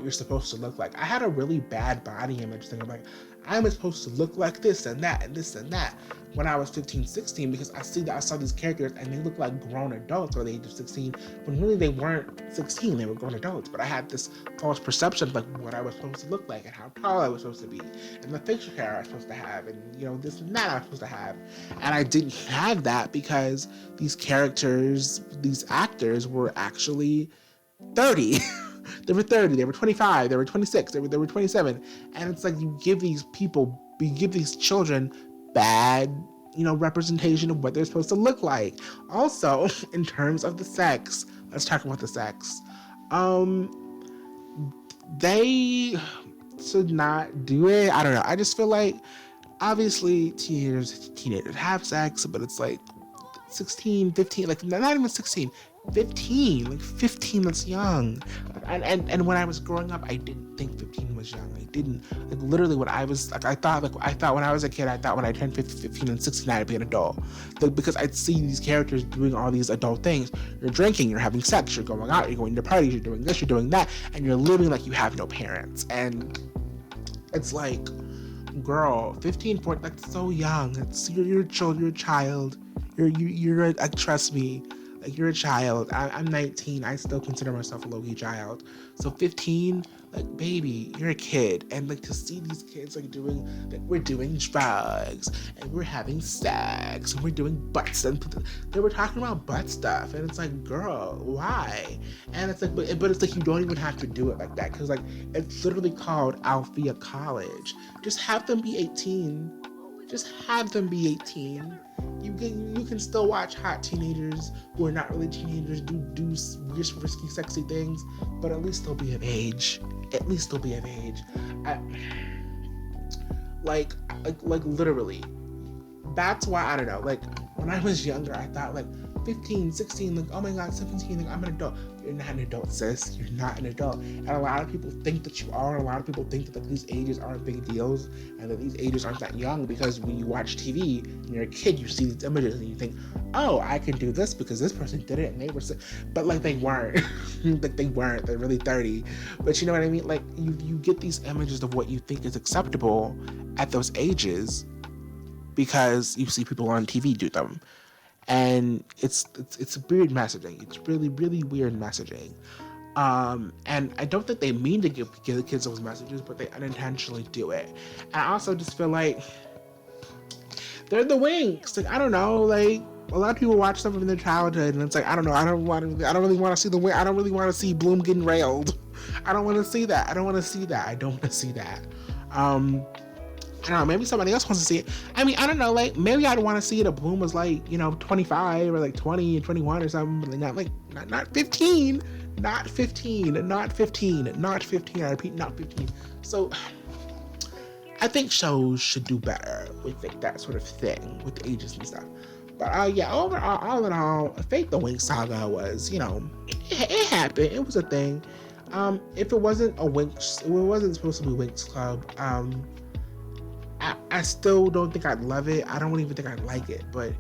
you're supposed to look like. I had a really bad body image thing. I'm like, I'm supposed to look like this and that and this and that when I was 15, 16 because I saw these characters and they look like grown adults or the age of 16 when really they weren't 16, they were grown adults. But I had this false perception of like what I was supposed to look like and how tall I was supposed to be and the facial hair I was supposed to have and you know this and that I was supposed to have. And I didn't have that because these actors were actually 30. They were 30, they were 25, they were 26, they were 27. And it's like you give these children bad, representation of what they're supposed to look like. Also, in terms of the sex, let's talk about the sex. They should not do it. I don't know. I just feel like obviously teenagers have sex, but it's like 16, 15, like not even 16. 15, like 15, that's young. And when I was growing up, I didn't think 15 was young. I didn't, like literally when I was, like I thought when I was a kid, I thought when I turned 15 and 16, I'd be an adult. Like, because I'd see these characters doing all these adult things. You're drinking, you're having sex, you're going out, you're going to parties, you're doing this, you're doing that, and you're living like you have no parents. And it's like, girl, 15, 14, that's so young. It's, you're a child. You're trust me. Like, you're a child. I'm 19. I still consider myself a low-key child. So 15, like, baby, you're a kid. And, like, to see these kids, like, we're doing drugs, and we're having sex, and we're doing butt stuff. They were talking about butt stuff, and it's like, girl, why? And it's like, but it's like, you don't even have to do it like that, because, like, it's literally called Althea College. Just have them be 18. Just have them be 18. You can still watch hot teenagers who are not really teenagers do risky, sexy things, but at least they'll be of age. At least they'll be of age. Like literally. That's why, I don't know, like, when I was younger, I thought, like, 15, 16, like, oh my god, 17, like, I'm an adult. You're not an adult, sis. You're not an adult. And a lot of people think that you are. A lot of people think that, like, these ages aren't big deals and that these ages aren't that young, because when you watch TV and you're a kid, you see these images and you think, oh, I can do this because this person did it and they were but, like, they weren't. Like, they weren't. They're really 30. But you know what I mean? Like, you get these images of what you think is acceptable at those ages because you see people on TV do them. And it's weird messaging. It's really, really weird messaging. And I don't think they mean to give the kids those messages, but they unintentionally do it. And I also just feel like they're the winx. Like, I don't know, like, a lot of people watch stuff from their childhood, and it's like, I don't know, I don't really want to see Bloom getting railed. I don't want to see that. I don't want to see that. I don't know, maybe somebody else wants to see it. I mean, I don't know, like, maybe I'd want to see it if Bloom was like, 25 or like 20 and 21 or something, but not 15. Not 15. I repeat, not 15. So I think shows should do better with like that sort of thing with the ages and stuff. But yeah, overall, all in all, Fate the Winx saga was, it happened. It was a thing. If it wasn't supposed to be Winx Club, I still don't think I'd love it. I don't even think I'd like it, but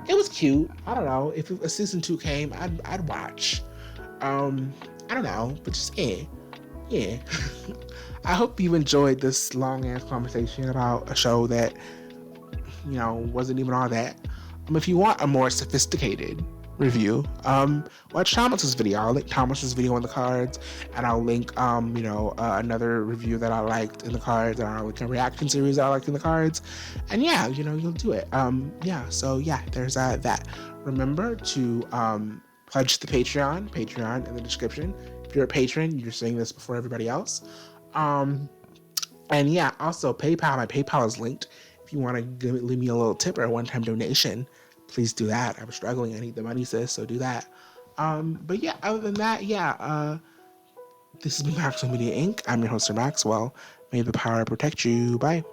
it was cute. I don't know. If a season 2 came, I'd watch. I don't know, but just yeah. I hope you enjoyed this long ass conversation about a show that, wasn't even all that. If you want a more sophisticated review, watch Thomas's video. I'll link Thomas's video in the cards, and I'll link another review that I liked in the cards, and I'll link a reaction series that I liked in the cards, and yeah, you'll do it. So there's that. Remember to pledge to the Patreon in the description. If you're a patron, you're seeing this before everybody else. And yeah, also PayPal. My PayPal is linked. If you want to leave me a little tip or a one-time donation, please do that. I'm struggling. I need the money, sis, so do that. But yeah, other than that, this has been Maxwell Media Inc. I'm your host, Sir Maxwell. May the power protect you. Bye.